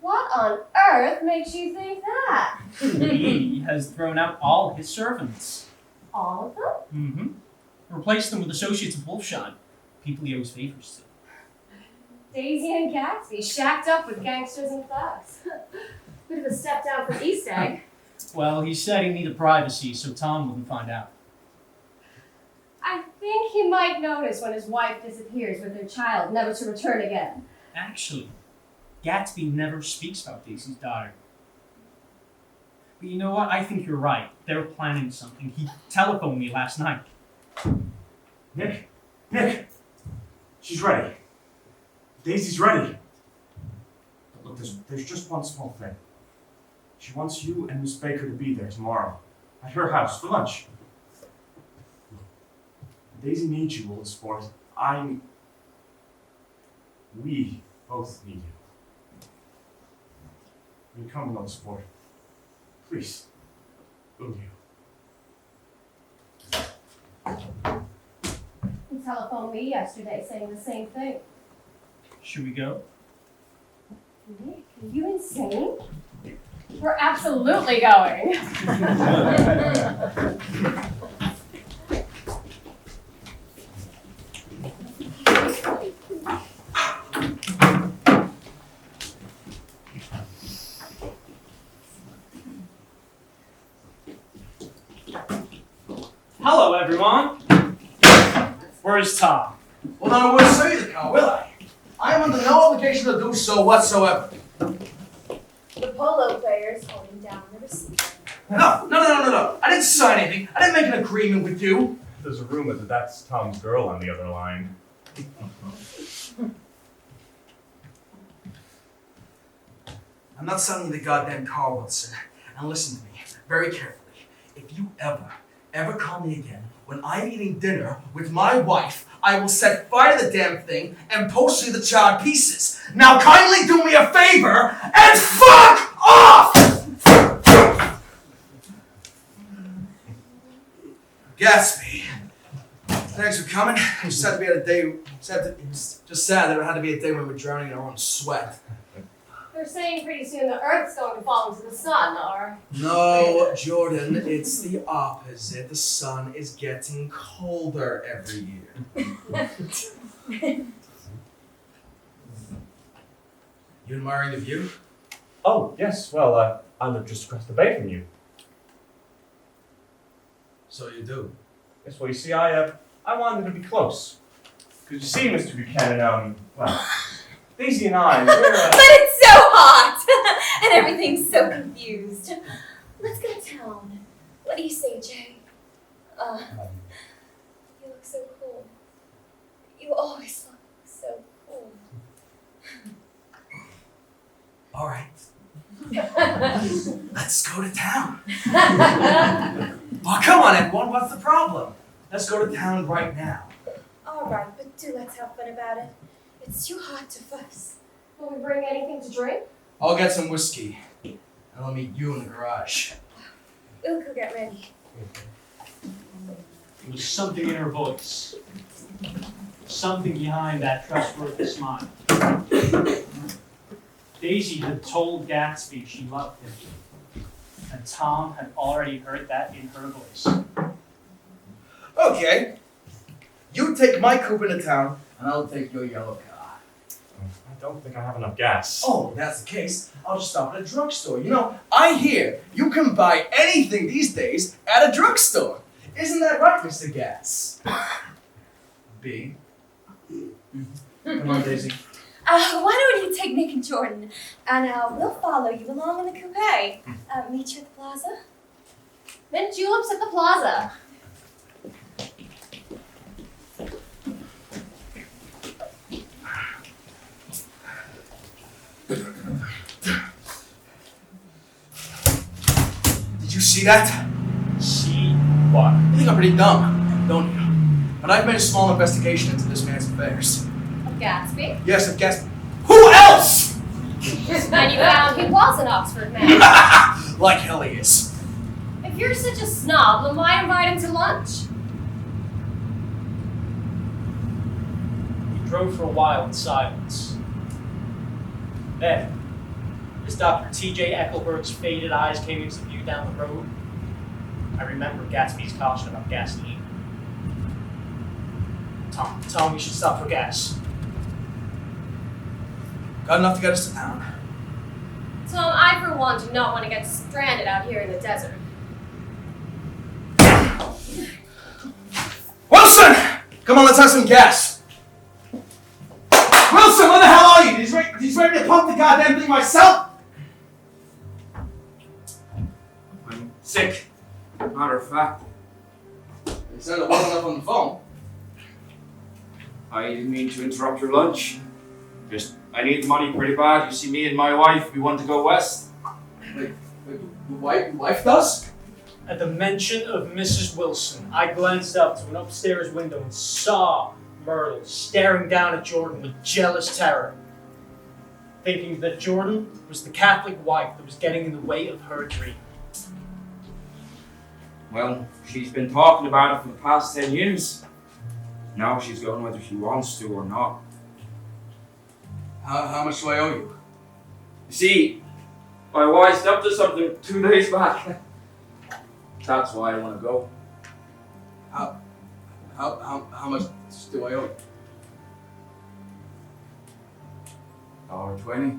What on earth makes you think that? He has thrown out all his servants. All of them? Mm-hmm. Replaced them with associates of Wolfsheim, people he owes favors to. Daisy and Gatsby shacked up with gangsters and thugs. Bit of a step down from East Egg. Well, he said he needed privacy, so Tom wouldn't find out. I think he might notice when his wife disappears with their child, never to return again. Actually, Gatsby never speaks about Daisy's daughter. But you know what? I think you're right. They're planning something. He telephoned me last night. Nick! She's ready. Daisy's ready. But look, there's just one small thing. She wants you and Miss Baker to be there tomorrow, at her house, for lunch. Daisy needs you, old sport. We both need you. Will you come, old sport? Please, will you? He telephoned me yesterday saying the same thing. Should we go? Nick, are you insane? We're absolutely going. Hello, everyone. Where's Tom? Well, then I wouldn't say the car, will I? I am under no obligation to do so whatsoever. The polo players holding down the receiver. No. I didn't sign anything. I didn't make an agreement with you. There's a rumor that that's Tom's girl on the other line. I'm not selling you the goddamn car, Hewitson. And listen to me very carefully. If you ever call me again when I'm eating dinner with my wife, I will set fire to the damn thing and post you the charred pieces. Now kindly do me a favor and fuck off! Gatsby, thanks for coming. It was sad to be at a day. It was just sad that it had to be a day when we were drowning in our own sweat. They're saying pretty soon the Earth's going to fall into the sun, or... No, Jordan, it's the opposite. The sun is getting colder every year. You admiring the view? Oh, yes, well, I live just across the bay from you. So you do? Yes, well, you see, I wanted to be close. Because you see, Mr. Buchanan, well, Daisy and I, we're, But it's so hot! And everything's so confused. Let's go to town. What do you say, Jay? You look so cool. You always look so cool. All right. Let's go to town. Oh, come on, everyone. What's the problem? Let's go to town right now. All right, but do let's have fun about it. It's too hot to fuss. Will we bring anything to drink? I'll get some whiskey. And I'll meet you in the garage. We'll go get ready. There was something in her voice. Something behind that trustworthy smile. Daisy had told Gatsby she loved him. And Tom had already heard that in her voice. Okay. You take my coupe into town, and I'll take your yellow car. I don't think I have enough gas. Oh, if that's the case, I'll just stop at a drugstore. You know, I hear you can buy anything these days at a drugstore. Isn't that right, Mr. Gas? B. Come on, Daisy. Why don't you take Nick and Jordan, and we'll follow you along in the coupe. Meet you at the plaza. Mint juleps at the plaza. Did you see that? See what? You think I'm pretty dumb, don't you? But I've made a small investigation into this man's affairs. Of Gatsby? Yes, of Gatsby. Who else? And you found he was an Oxford man. Like hell he is. If you're such a snob, then why invite him to lunch? We drove for a while in silence. Then, as Dr. T.J. Eckelberg's faded eyes came into view down the road, I remembered Gatsby's caution about gasoline. Tom, we should stop for gas. Got enough to get us to town. Tom, I for one do not want to get stranded out here in the desert. Wilson! Come on, let's have some gas. Wilson, where the hell are you? He's ready to pump the goddamn thing myself? I'm sick. Matter of fact. You sounded well enough on the phone. I didn't mean to interrupt your lunch. Just, I need money pretty bad. You see, me and my wife, we want to go west. Wait, your wife does? At the mention of Mrs. Wilson, I glanced up to an upstairs window and saw Myrtle staring down at Jordan with jealous terror, thinking that Jordan was the Catholic wife that was getting in the way of her dream. Well, she's been talking about it for the past 10 years. Now she's going whether she wants to or not. How much do I owe you? You see, my wife's up to something 2 days back. That's why I want to go. How much do I owe you? $1.20.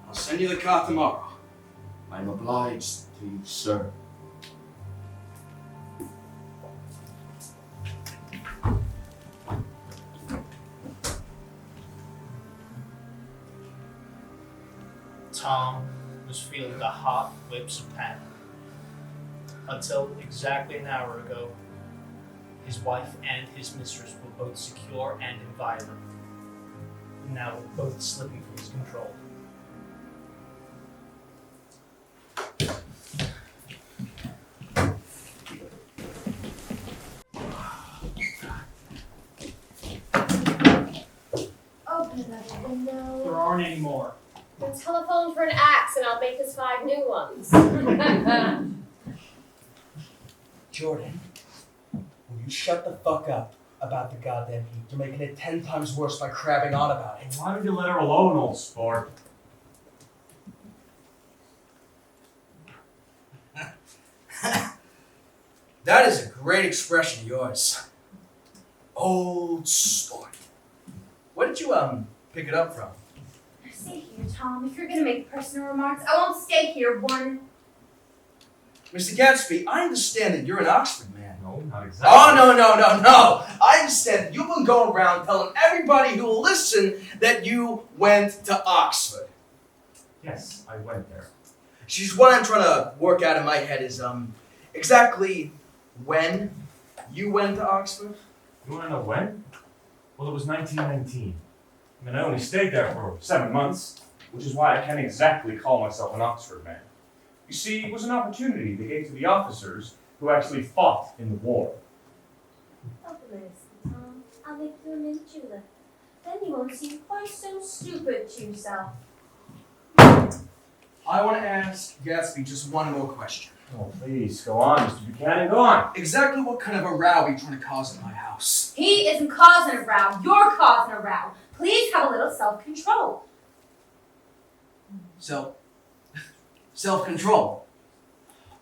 I'll send you the car tomorrow. I'm obliged to you, sir. Tom was feeling the hot whips of panic. Until exactly an hour ago, his wife and his mistress were both secure and inviolate. Now we're both slipping from his control. Open that window. There aren't any more. Then telephone for an axe and I'll make us 5 new ones. Jordan, will you shut the fuck up about the goddamn heat? You're making it 10 times worse by crabbing on about it. Why would you let her alone, old sport? That is a great expression of yours. Old sport. Where did you pick it up from? Stay here, Tom. If you're gonna make personal remarks, I won't stay here. Mr. Gatsby, I understand that you're an Oxford man. No, not exactly. Oh, no. I understand that you've been going around telling everybody who will listen that you went to Oxford. Yes, I went there. She's what I'm trying to work out in my head is exactly when you went to Oxford. You want to know when? Well, it was 1919. I mean, I only stayed there for 7 months, which is why I can't exactly call myself an Oxford man. You see, it was an opportunity they gave to the officers who actually fought in the war. Open this, Tom. I'll make you a mint julep. Then you won't seem quite so stupid to yourself. I want to ask Gatsby just one more question. Oh, please, go on, Mr. Buchanan, go on. Exactly what kind of a row are you trying to cause in my house? He isn't causing a row. You're causing a row. Please have a little self-control. Self-control.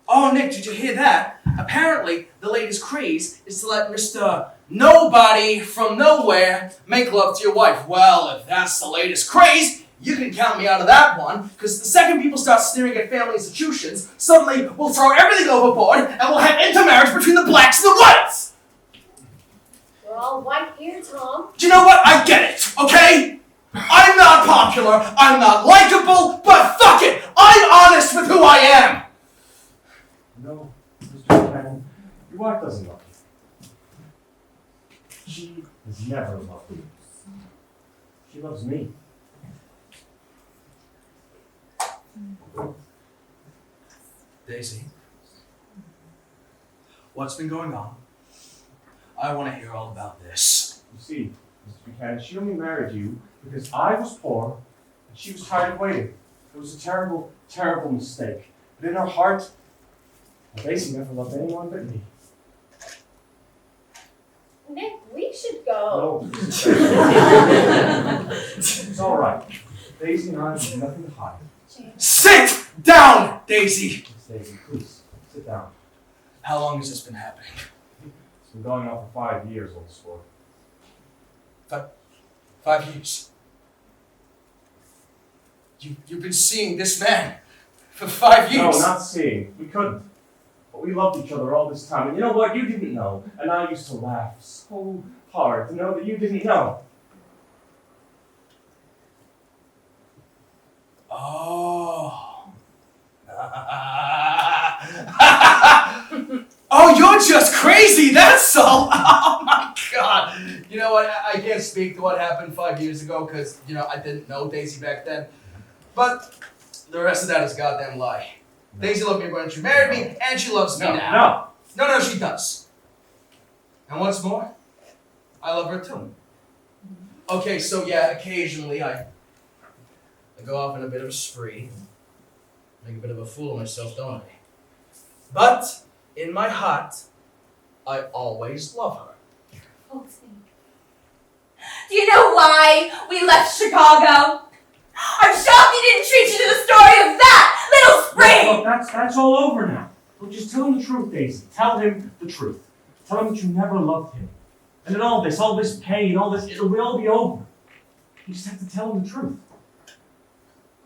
Oh, Nick, did you hear that? Apparently, the latest craze is to let Mr. Nobody from Nowhere make love to your wife. Well, if that's the latest craze, you can count me out of that one, because the second people start sneering at family institutions, suddenly we'll throw everything overboard and we'll have intermarriage between the blacks and the whites! We're all white here, Tom. Do you know what? I get it, okay? I'm not popular, I'm not likable, but fuck it! I'm honest with who I am! No, Mr. Buchanan, your wife doesn't love you. She has never loved you. She loves me. Daisy, what's been going on? I want to hear all about this. You see, Mr. Buchanan, she only married you because I was poor and she was tired of waiting. It was a terrible, terrible mistake. But in her heart, Daisy never loved anyone but me. Nick, we should go. No. It's all right. Daisy and I have nothing to hide. Sit down, Daisy! Daisy, please, sit down. How long has this been happening? It's been going on for 5 years, old sport. 5 years? You've been seeing this man for 5 years? No, not seeing. We couldn't. But we loved each other all this time. And you know what? You didn't know. And I used to laugh so hard to know that you didn't know. Oh. Oh, you're just crazy, that's all! Oh my god! You know what, I can't speak to what happened 5 years ago because, I didn't know Daisy back then. But the rest of that is a goddamn lie. Daisy loved me when she married me, and she loves me now. No, she does. And what's more, I love her too. Okay, so yeah, occasionally I go off on a bit of a spree, make a bit of a fool of myself, don't I? But in my heart, I always love her. Do you know why we left Chicago? I'm shocked he didn't treat you to the story of that little spring! Look, that's all over now. Look, just tell him the truth, Daisy. Tell him the truth. Tell him that you never loved him. And that all this pain, all this, it'll all be over. You just have to tell him the truth.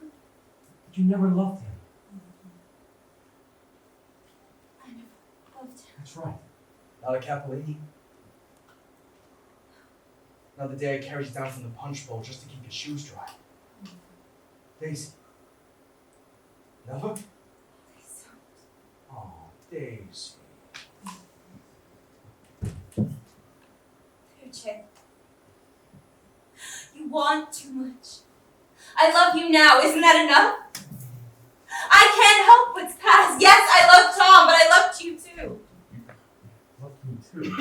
That you never loved him. I never loved him. That's right. Not a Capellini. Not the day I carried you down from the punch bowl just to keep your shoes dry. Daisy. Never? Oh, Daisy. Chair. You want too much. I love you now, isn't that enough? I can't help what's past. Yes, I love Tom, but I loved you too. Loved me too.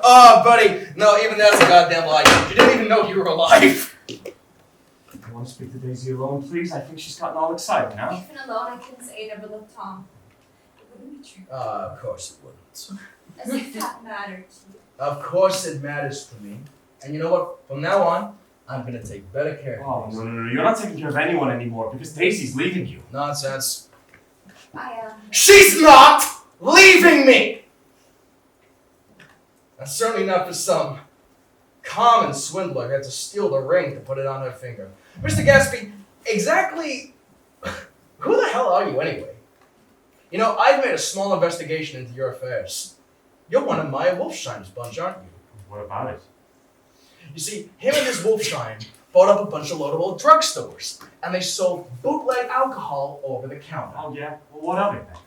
Oh, buddy. No, even that's a goddamn lie. You didn't even know you were alive. I want to speak to Daisy alone, please. I think she's gotten all excited now. Even alone, I couldn't say I never loved Tom. It wouldn't be true. Of course it wouldn't. As if that mattered to you. Of course it matters to me. And you know what? From now on, I'm gonna take better care of Oh, Daisy. no. You're not taking care of anyone anymore because Daisy's leaving you. Nonsense. I She's not leaving me! And certainly not for some common swindler who had to steal the ring to put it on her finger. Mr. Gatsby, exactly who the hell are you anyway? I've made a small investigation into your affairs. You're one of Meyer Wolfsheim's bunch, aren't you? What about it? You see, him and his Wolfsheim bought up a bunch of loadable drugstores, and they sold bootleg alcohol over the counter. Oh, yeah? Well, what of it then?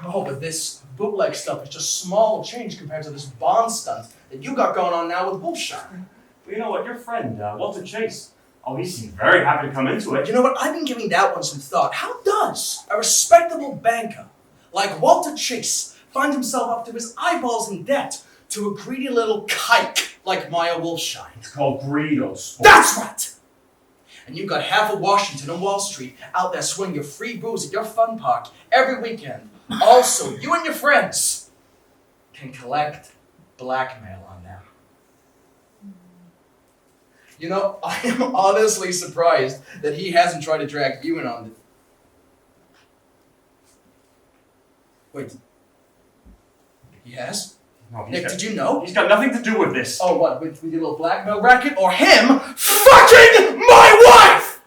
Oh, but this bootleg stuff is just small change compared to this bond stunt that you got going on now with Wolfsheim. Well, you know what? Your friend, Walter Chase. Oh, he seemed very happy to come into it. You know what? I've been giving that one some thought. How does a respectable banker like Walter Chase find himself up to his eyeballs in debt to a greedy little kike like Meyer Wolfsheim? It's called greed, old sport. That's right! And you've got half of Washington and Wall Street out there swinging your free booze at your fun park every weekend. Also, you and your friends can collect blackmail on them. I am honestly surprised that he hasn't tried to drag you in on it. Wait. He has? No, Nick, did you know? He's got nothing to do with this. Oh, what? With your little blackmail racket? Or him fucking my wife?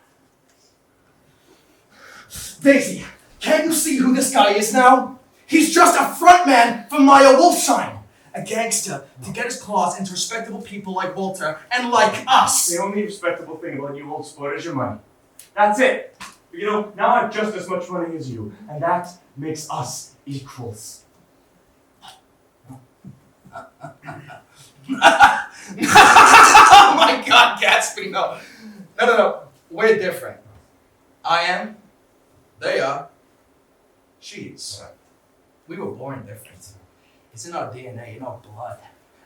Daisy, can't you see who this guy is now? He's just a frontman for Meyer Wolfsheim. A gangster to get his claws into respectable people like Walter and like us. The only respectable thing about you, old sport, is your money. That's it. Now I have just as much money as you, and that makes us equals. Oh my God, Gatsby, no. No. We're different. I am, they are, Jeez. We were born different. It's in our DNA, in our blood.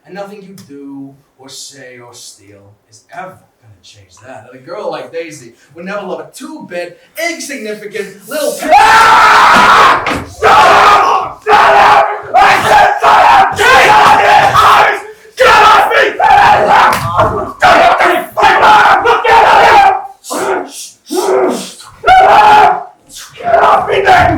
And nothing you do or say or steal is ever gonna change that. And a girl like Daisy would never love a two-bit, insignificant little Shut up! Shut up! I said shut up! Get on it! Get off me! Get off me then!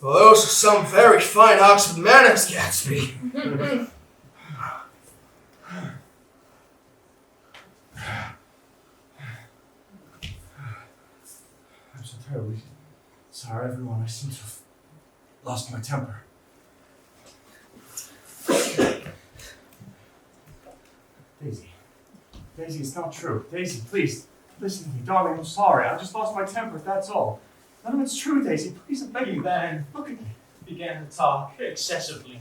Well, those are some very fine Oxford manners, Gatsby. I'm so terribly sorry, everyone. I seem to have lost my temper. Daisy. Daisy, it's not true. Daisy, please, listen to me. Darling, I'm sorry. I just lost my temper, that's all. None of it's true, Daisy. Please, I'm begging you. Then Look at me. began to talk excessively,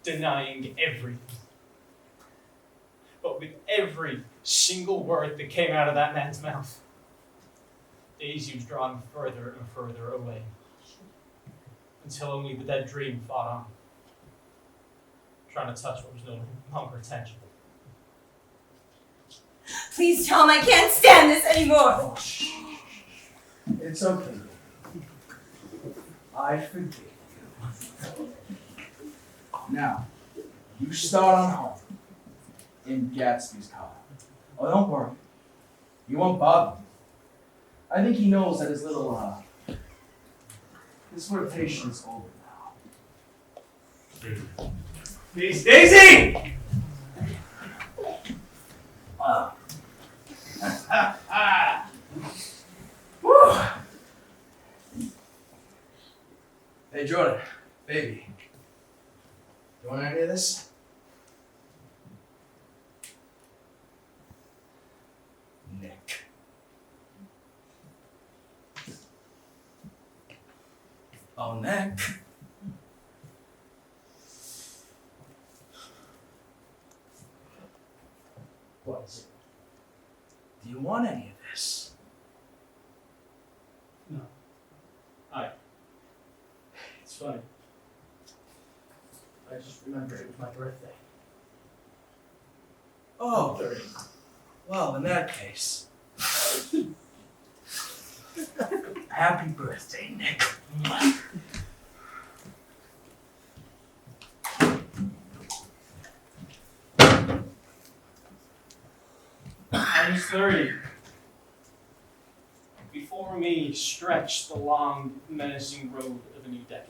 denying everything. But with every single word that came out of that man's mouth, Daisy was drawn further and further away, until only the dead dream fought on, trying to touch what was no longer tangible. Please, Tom, I can't stand this anymore. It's okay. I forgive you. Now, you start on home in Gatsby's car. Oh, don't worry. You won't bother me. I think he knows that his little, his flirtation's over now. Please, Daisy! Woo! Hey, Jordan, baby. You want any of this? Nick. Oh, Nick. What is it? Do you want any of this? No. It's funny. I just remembered it was my birthday. Oh, well, in that case. Happy birthday, Nick. I was 30. Before me stretched the long, menacing road of a new decade.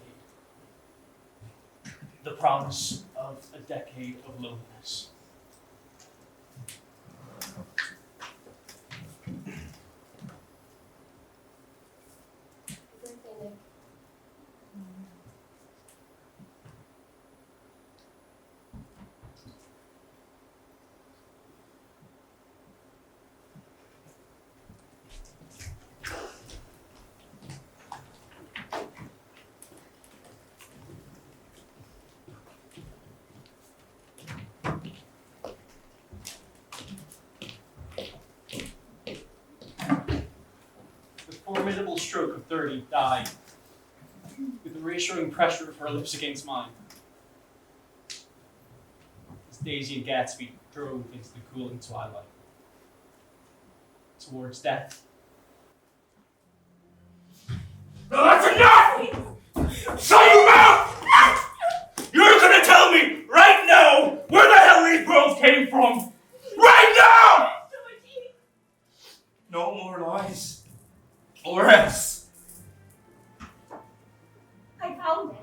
The promise of a decade of loneliness. Formidable stroke of 30 died, with the reassuring pressure of her lips against mine, as Daisy and Gatsby drove into the cooling twilight, towards death. Now that's enough! Shut your mouth! You're gonna tell me right now where the hell these pearls came from! Right now! No more lies. Or else. I found it.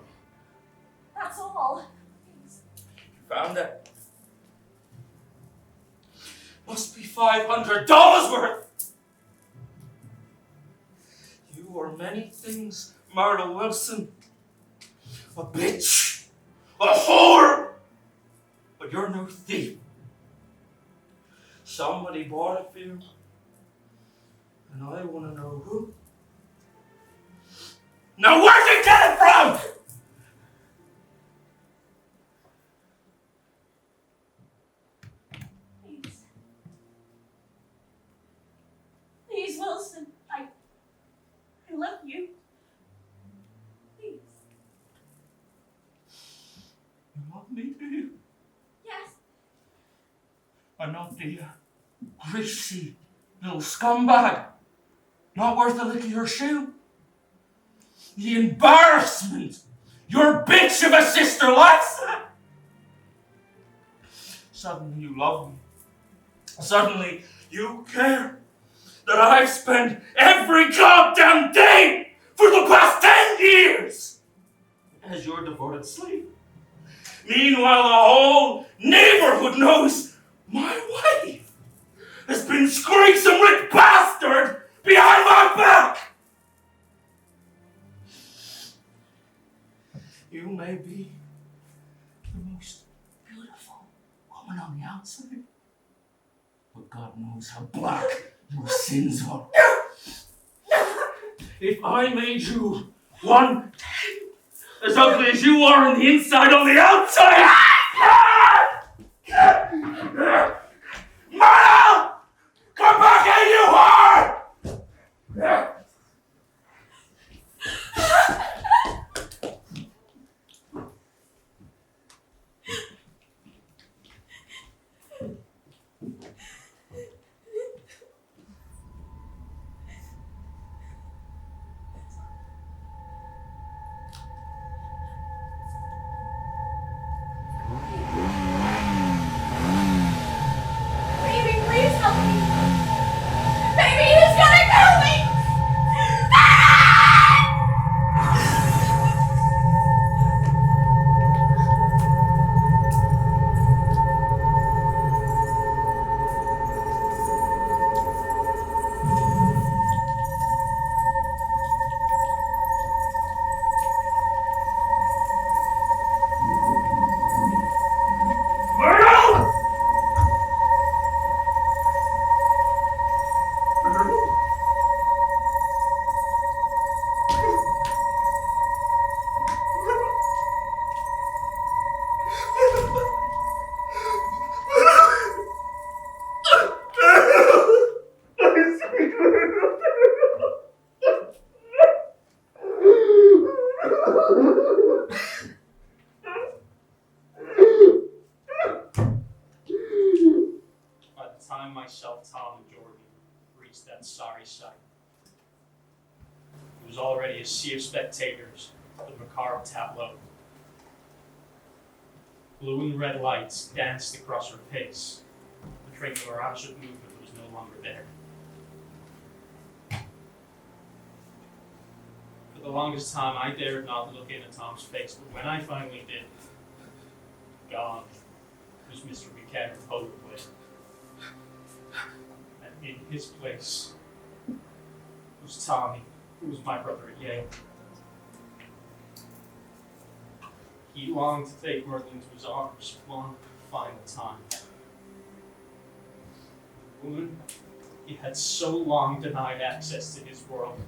That's all. You found it? Must be $500 worth. You are many things, Myrtle Wilson. A bitch. A whore. But you're no thief. Somebody bought it for you. And I want to know who. Now where'd you get it from? Please. love me, do you? Yes. I'm not the greasy little scumbag. Not worth a lick of your shoe. The embarrassment your bitch of a sister likes that. Suddenly you love me. Suddenly you care that I've spent every goddamn day for the past 10 years as your devoted slave. Meanwhile, the whole neighborhood knows my wife has been screwing some rich bastard behind my back. You may be the most beautiful woman on the outside, but God knows how black your sins are. If I made you 1/10 as ugly as you are on the inside, on the outside, Myrtle! Come back here, you whore! Baby, please help me. Baby, he's gonna kill me. By the time myself, Tom, and Jordan reached that sorry sight, it was already a sea of spectators for the macabre tableau. Blue and red lights danced across her face, betraying the mirage of movement that was no longer there. For the longest time, I dared not look into Tom's face, but when I finally did, gone was Mr. Buchanan voted with. And in his place was Tommy, who was my brother at Yale. He longed to take Myrtle into his arms one final time. The woman he had so long denied access to his world,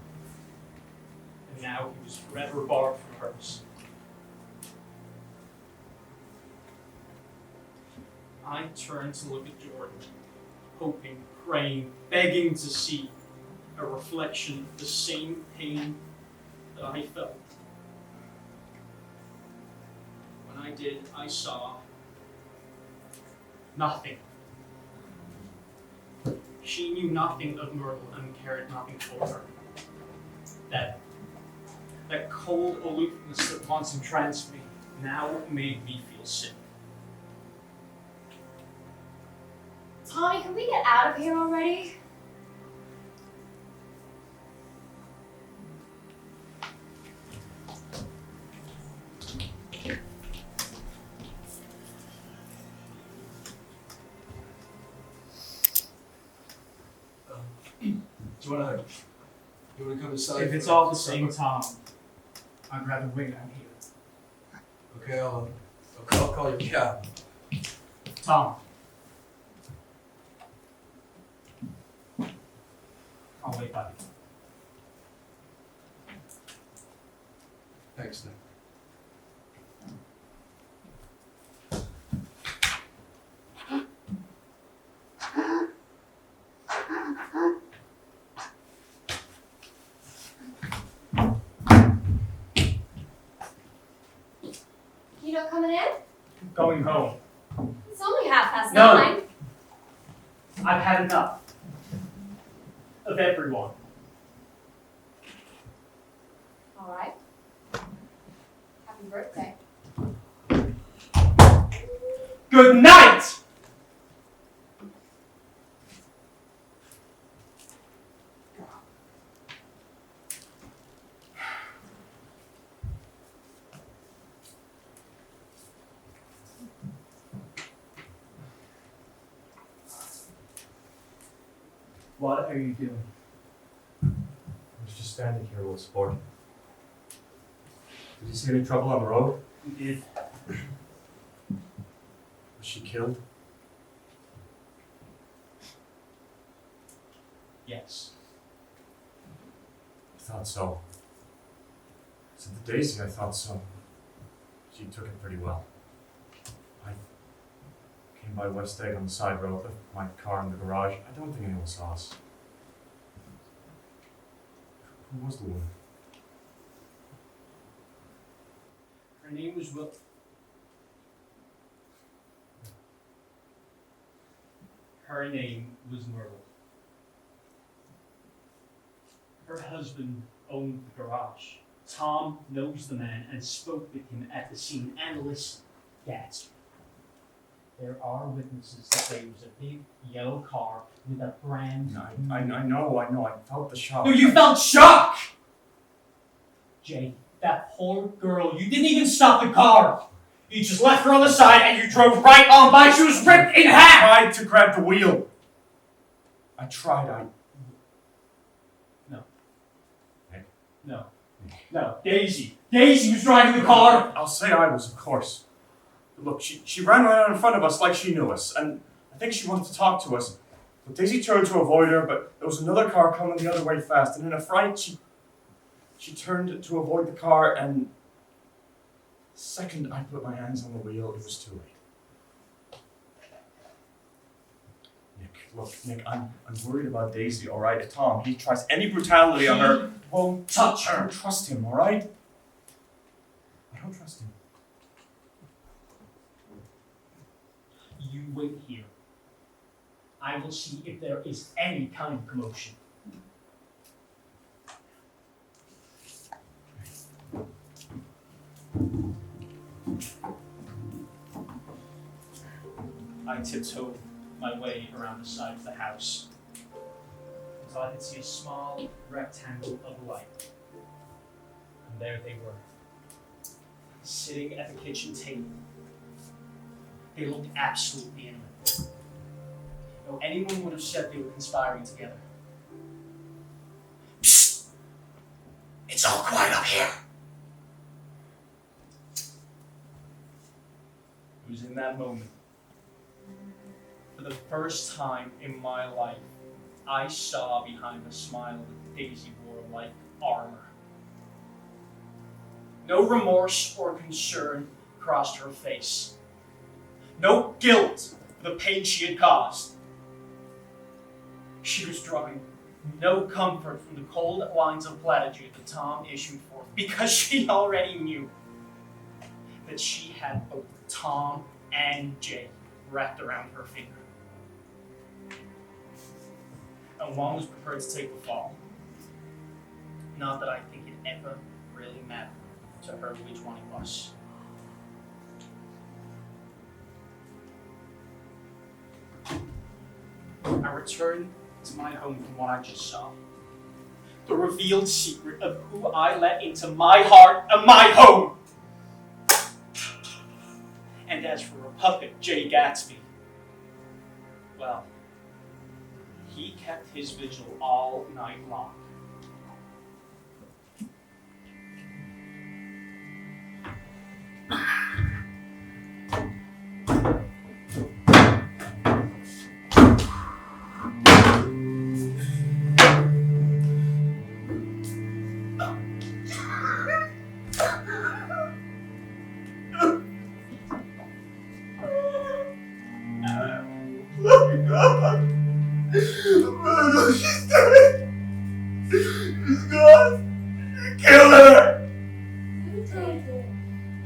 and now he was forever barred from hers. I turned to look at Jordan, hoping, praying, begging to see a reflection of the same pain that I felt. When I did, I saw nothing. She knew nothing of Myrtle and cared nothing for her. That cold aloofness that once entranced me now made me feel sick. Tommy, can we get out of here already? Do you wanna come inside? If it's all the same, Tom, I'd rather wait out here. Okay, I'll call your cab. Tom. I'll wait by you. Thanks, Nick. You not coming in? Going home. It's only 9:30. No. I've had enough of everyone. All right. Happy birthday. Good night! What are you doing? I was just standing here, little sport. Did you see any trouble on the road? We did. Was she killed? Yes. I thought so. So the Daisy, I thought so. She took it pretty well. I came by West Egg on the side road, left my car in the garage. I don't think anyone saw us. Who was the woman? Her name was Will. Her name was Myrtle. Her husband owned the garage. Tom knows the man and spoke with him at the scene. And listen, Gatsby, there are witnesses that there was a big yellow car with a brand new... I know. I felt the shock. No, you felt shock! Jay, that poor girl, you didn't even stop the car. You just left her on the side and you drove right on by. She was ripped in half! I tried to grab the wheel. I tried. No. Nick? No. No. Daisy. Daisy was driving the car! I'll say I was, of course. But look, she ran right out in front of us like she knew us, and I think she wanted to talk to us. But Daisy turned to avoid her, but there was another car coming the other way fast, and in a fright, she turned to avoid the car, and the second I put my hands on the wheel, it was too late. Nick, I'm worried about Daisy, all right? If Tom, he tries any brutality on her, won't touch her. I don't trust him, all right? I don't trust him. You wait here. I will see if there is any kind of commotion. I tiptoed my way around the side of the house until I could see a small rectangle of light. And there they were, sitting at the kitchen table. They looked absolutely intimate. No, anyone would have said they were conspiring together. Psst! It's all quiet up here. It was in that moment, for the first time in my life, I saw behind the smile that Daisy wore like armor. No remorse or concern crossed her face. No guilt for the pain she had caused. She was drawing no comfort from the cold lines of platitude that Tom issued forth, because she already knew that she had both Tom and Jay wrapped around her finger. And one was prepared to take the fall. Not that I think it ever really mattered to her which one it was. I returned to my home from what I just saw. The revealed secret of who I let into my heart and my home. And as for a puppet, Jay Gatsby, well, he kept his vigil all night long. Myrtle, she's dead. She's gone. Kill her. Who did it?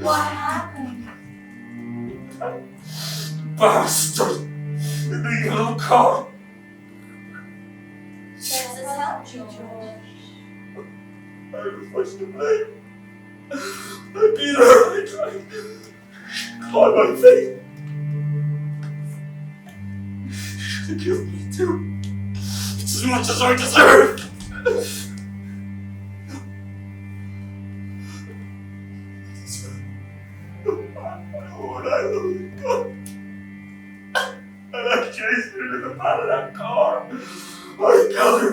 What happened? Bastard! In the yellow car! Does this help you, George? I was much to blame. I beat her. I tried. She clawed my face. She should have killed me too. It's as much as I deserve. When I lose God, and I chased her to the back of that car. I killed her.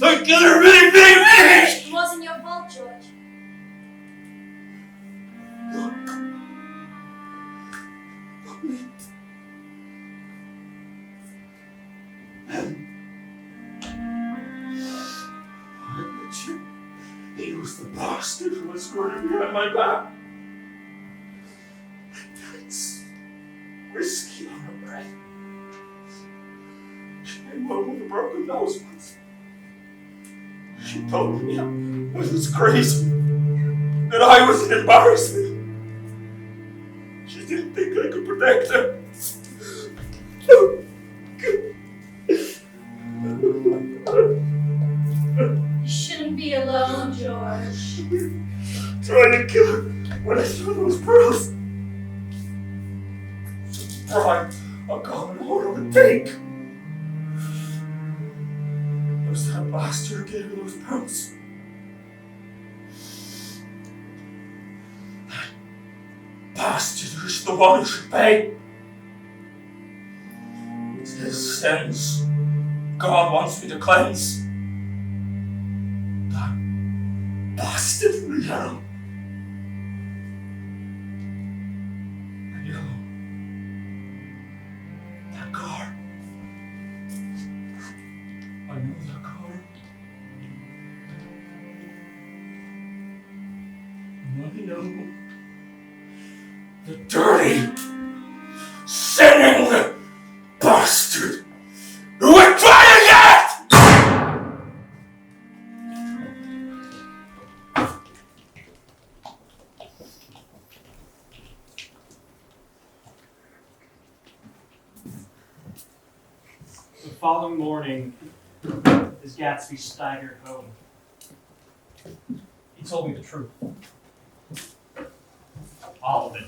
I killed her. Me. It wasn't your fault, George. He was the bastard who was squirting behind my back. That's whiskey on her breath. She made one with a broken nose once. She told me I was crazy, that I was an embarrassment. She didn't think I could protect her. You shouldn't be alone, George. Trying to kill her when I saw those pearls. Pride a common horror would take. It was that bastard who gave me those pearls. That bastard who's the one who should pay. It's his sins God wants me to cleanse. That bastard in the yellow. The yellow. That car. I know that car. And I know the dirty, sinning bastard who would try to get! The following morning, as Gatsby staggered home, he told me the truth. All of it.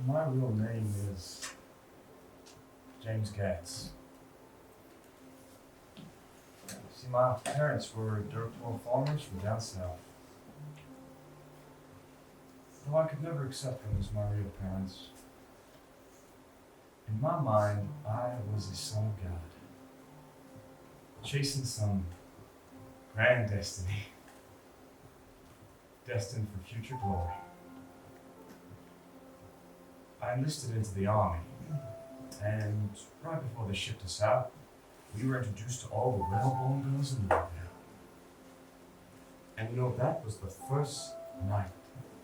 My real name is James Gatz. See, my parents were dirt poor farmers from down south. Though I could never accept them as my real parents, in my mind, I was a son of God, chasing some grand destiny, destined for future glory. I enlisted into the army, and right before they shipped us out, we were introduced to all the well-born girls in the area. And you know, that was the first night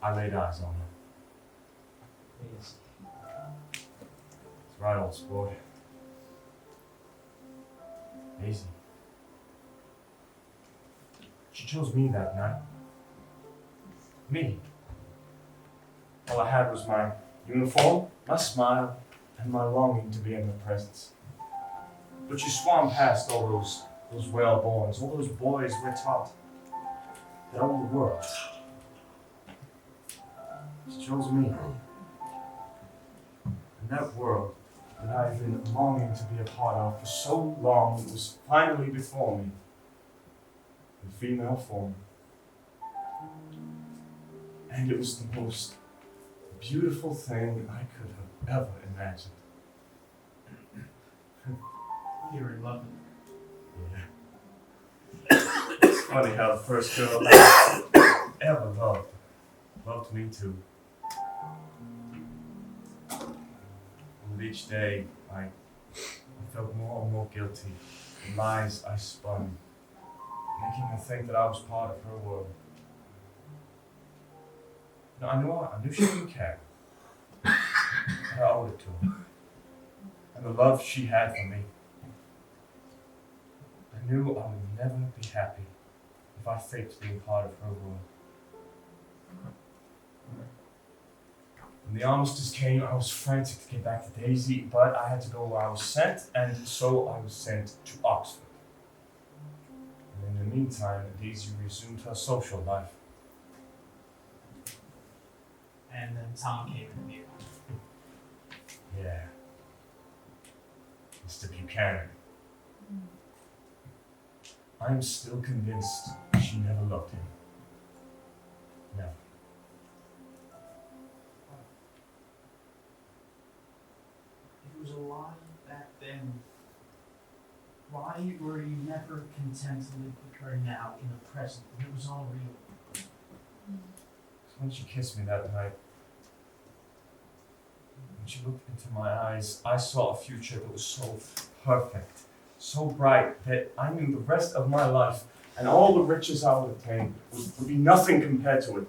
I laid eyes on her. Yes. That's right, old sport. Easy. She chose me that night. Me. All I had was my uniform, my smile, and my longing to be in her presence. But she swam past all those well-borns, all those boys we're taught that own the world. She chose me. And that world that I've been longing to be a part of for so long was finally before me, in female form. And it was the most beautiful thing I could have ever imagined. You're in love. Yeah. It's funny how the first girl I ever loved me too. And with each day, I felt more and more guilty. The lies I spun, making her think that I was part of her world. No, I knew she didn't care. I owed it to her. And the love she had for me, knew I would never be happy if I faked being part of her world. When the armistice came, I was frantic to get back to Daisy, but I had to go where I was sent, and so I was sent to Oxford. And in the meantime, Daisy resumed her social life. And then Tom came in here. Yeah. Mr. Buchanan. I'm still convinced she never loved him. Never. It was a lie back then. Why were you never content to live with her now in the present when it was all real? When she kissed me that night, when she looked into my eyes, I saw a future that was so perfect, so bright, that I knew the rest of my life and all the riches I would attain would be nothing compared to it.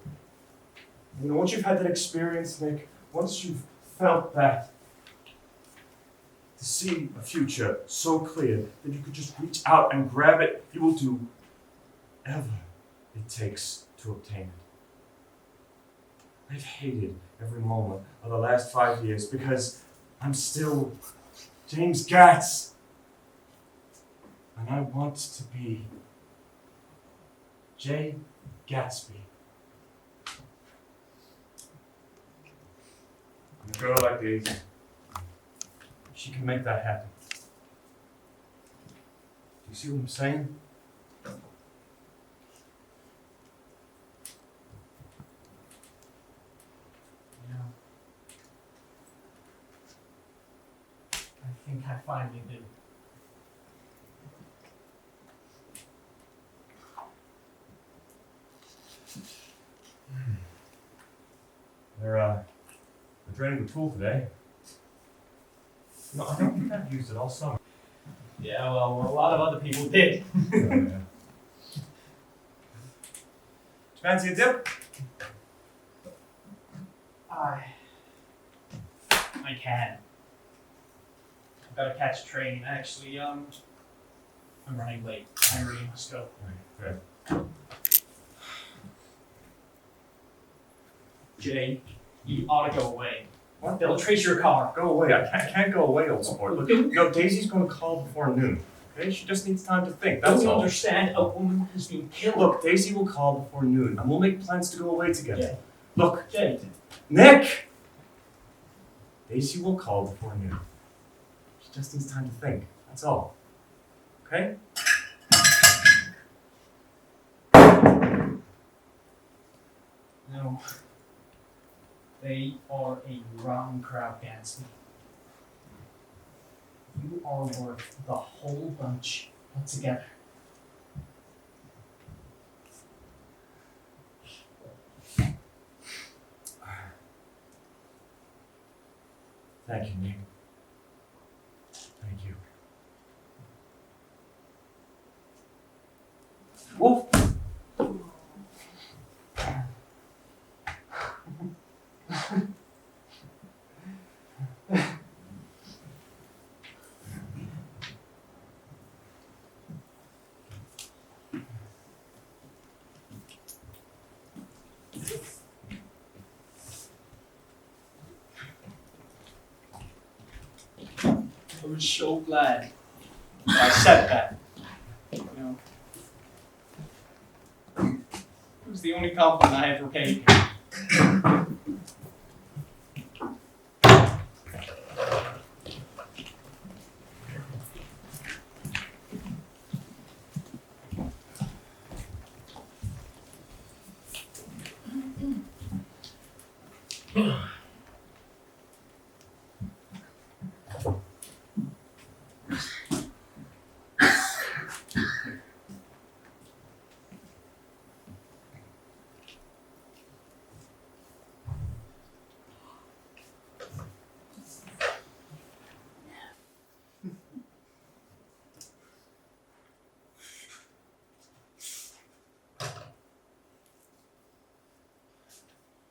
You know, once you've had that experience, Nick, once you've felt that, to see a future so clear that you could just reach out and grab it, you will do whatever it takes to obtain it. I've hated every moment of the last 5 years because I'm still James Gatz. And I want to be J. Gatsby. And a girl like Daisy, she can make that happen. Do you see what I'm saying? I think I finally do. They're draining the pool today. No, I don't think I've used it all summer. Yeah, well, a lot of other people did. Fancy a dip? I can. I've got to catch a train. Actually, I'm running late. I really must go. Right, good. Jay, you ought to go away. What? They'll trace your car. Go away. I can't go away, old sport. Look, you know, Daisy's going to call before noon. Okay? She just needs time to think. That's Don't you all. understand? A woman has been killed. Look, Daisy will call before noon, and we'll make plans to go away together. Jay. Look, Jay. Nick! Daisy will call before noon. She just needs time to think. That's all. Okay? No. They are a wrong crowd, Gatsby. You are worth the whole bunch put together. Thank you, Nick. Thank you. Wolf! I was so glad I said that. You know, it was the only compliment I ever paid.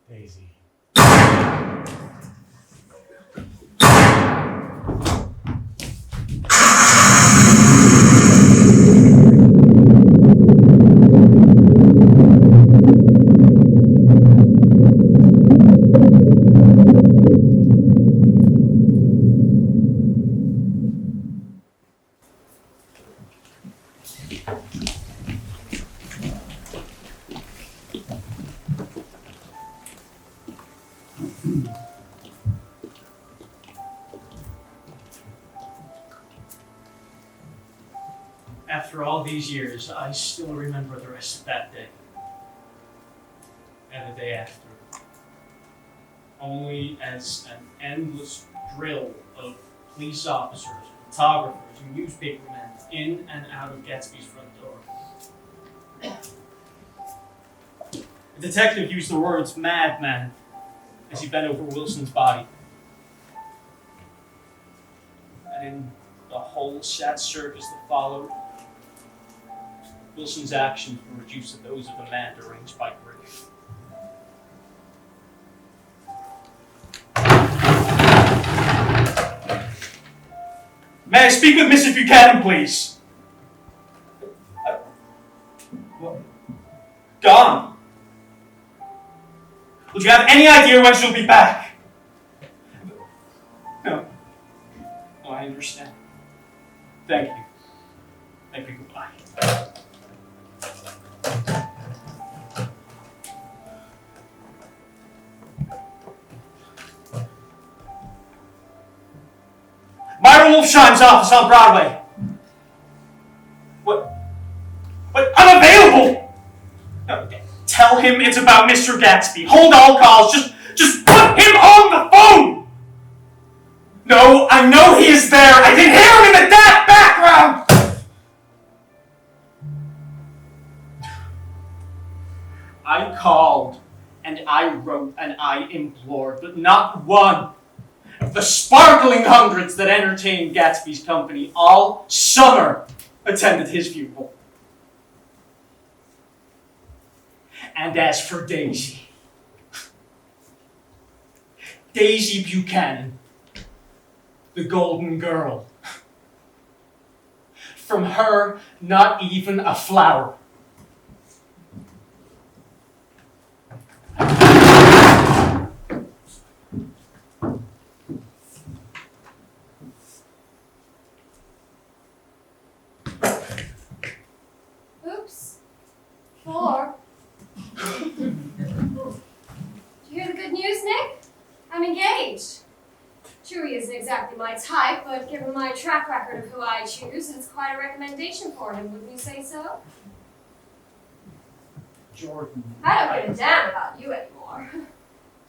Daisy. After all these years, I still remember the rest of that day. And the day after. Only as an endless drill of police officers, photographers, and newspapermen in and out of Gatsby's front door. The detective used the words madman as he bent over Wilson's body. And in the whole sad circus that followed, Wilson's actions were reduced to those of a man deranged by grief. May I speak with Mrs. Buchanan, please? Gone. Would you have any idea when she'll be back? No. Oh, I understand. Thank you. Thank you. Goodbye. Meyer Wolfsheim's office on Broadway. What? But unavailable! No, tell him it's about Mr. Gatsby. Hold all calls. Just put him on the phone! No, I know he is there. I can hear him in the background! I called, and I wrote, and I implored, but not one of the sparkling hundreds that entertained Gatsby's company all summer attended his funeral. And as for Daisy Buchanan, the golden girl, from her, not even a flower. Oops. 4. Did you hear the good news, Nick? I'm engaged. True, he isn't exactly my type, but given my track record of who I choose, it's quite a recommendation for him, wouldn't you say so? Jordan. I don't give a damn about you anymore.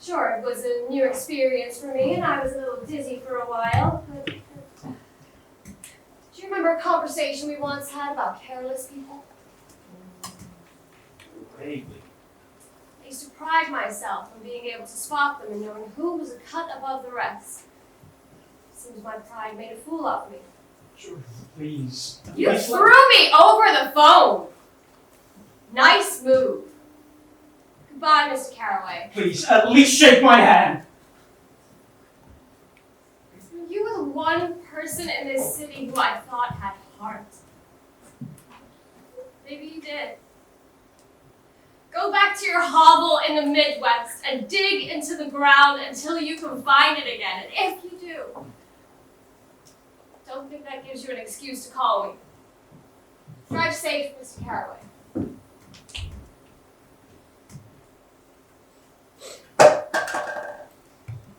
Sure, it was a new experience for me, and I was a little dizzy for a while, but... Do you remember a conversation we once had about careless people? Vaguely. I used to pride myself on being able to spot them and knowing who was a cut above the rest. Seems my pride made a fool of me. Jordan, please. You Please let- threw me over the phone! Nice move. Goodbye, Mr. Carraway. Please, at least shake my hand. You were the one person in this city who I thought had heart. Maybe you did. Go back to your hovel in the Midwest and dig into the ground until you can find it again. And if you do, don't think that gives you an excuse to call me. Drive safe, Mr. Carraway.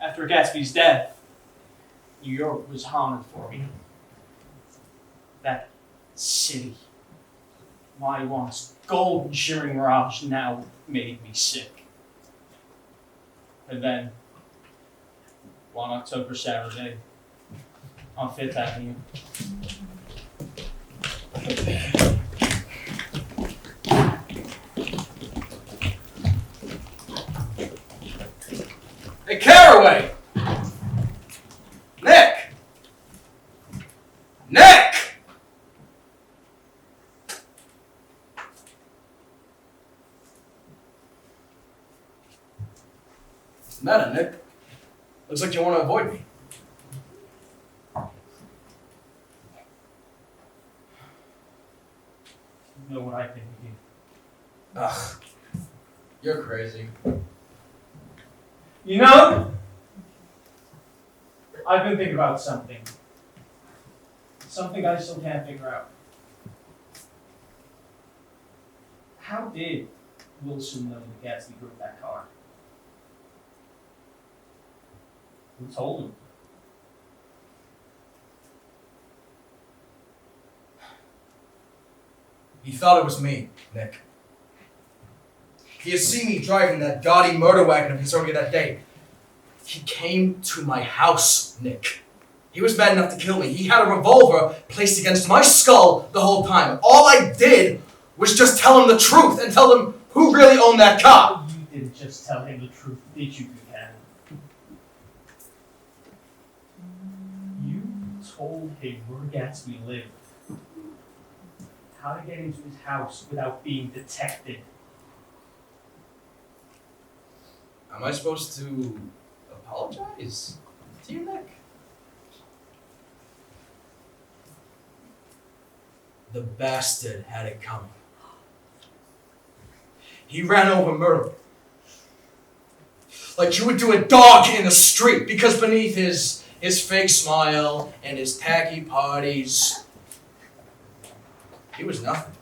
After Gatsby's death, New York was haunted for me. That city, my once golden shimmering mirage, now made me sick. And then, one October Saturday, on Fifth Avenue, Hey, Carraway! Nick! Nick! What's the matter, Nick? Looks like you want to avoid me. you know what I think of you. Ugh. You're crazy. You know, I've been thinking about something. Something I still can't figure out. How did Wilson know that Gatsby drove that car? Who told him? He thought it was me, Nick. He had seen me driving that gaudy murder wagon of his earlier that day. He came to my house, Nick. He was mad enough to kill me. He had a revolver placed against my skull the whole time. All I did was just tell him the truth and tell him who really owned that car. You didn't just tell him the truth, did you, Buchanan? You told him where Gatsby lived. How to get into his house without being detected. Am I supposed to apologize to you, Nick? The bastard had it coming. He ran over Myrtle. Like you would do a dog in the street, because beneath his fake smile and his tacky parties, he was nothing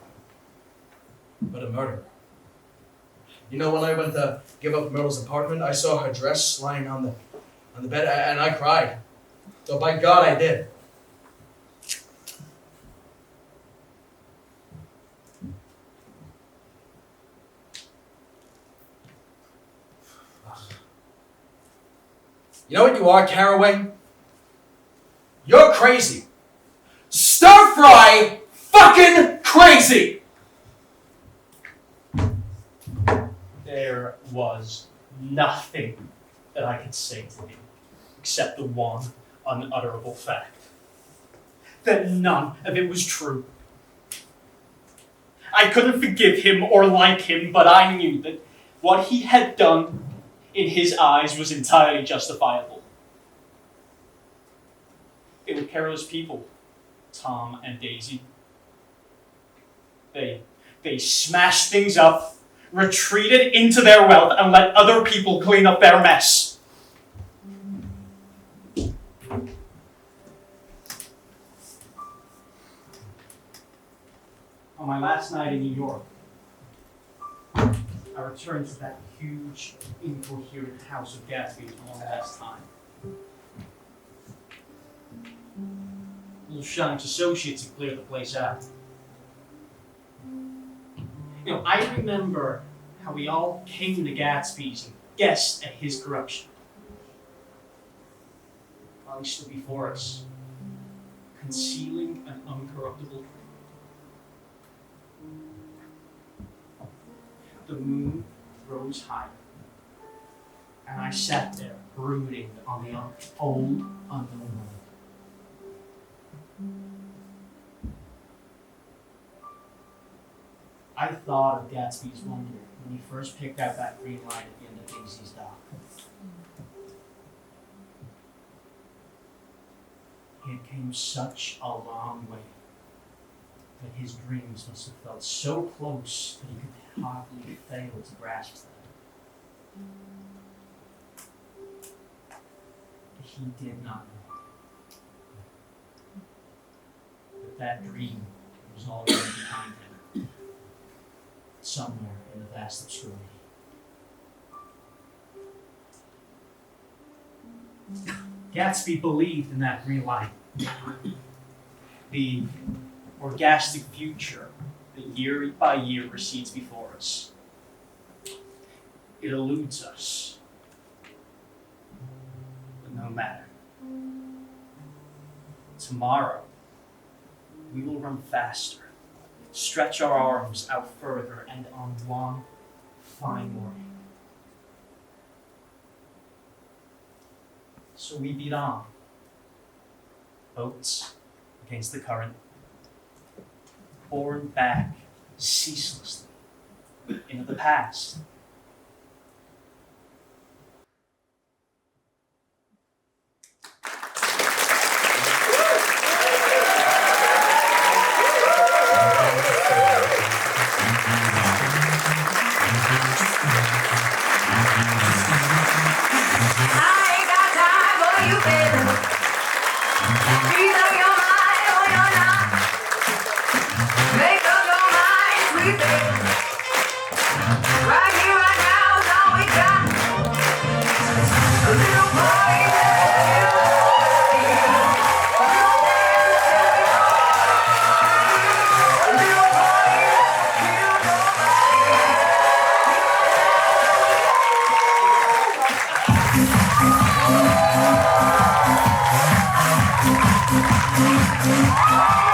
but a murderer. You know, when I went to give up Myrtle's apartment, I saw her dress lying on the bed, and I cried. So by God, I did. You know what you are, Carraway? You're crazy. Stir-fry fucking crazy! There was nothing that I could say to him except the one unutterable fact. That none of it was true. I couldn't forgive him or like him, but I knew that what he had done in his eyes was entirely justifiable. They were careless people, Tom and Daisy. They smashed things up, retreated into their wealth, and let other people clean up their mess. On my last night in New York, I returned to that huge, incoherent house of Gatsby for one last time. Wolfsheim's associates had cleared the place out. You know, I remember how we all came to Gatsby's and guessed at his corruption. While he stood before us, concealing an uncorruptible truth. The moon rose higher, and I sat there brooding on the old unknown world. I thought of Gatsby's wonder when he first picked out that green light at the end of Daisy's dock. He had came such a long way that his dreams must have felt so close that he could hardly fail to grasp them. He did not know that dream was already behind him, somewhere in the vast obscurity. Gatsby believed in that green light, the orgastic future that year by year recedes before us. It eludes us, but no matter. Tomorrow, we will run faster, stretch our arms out further, and on one fine morning. So we beat on, boats against the current, borne back ceaselessly into the past. Little boy, Thank you.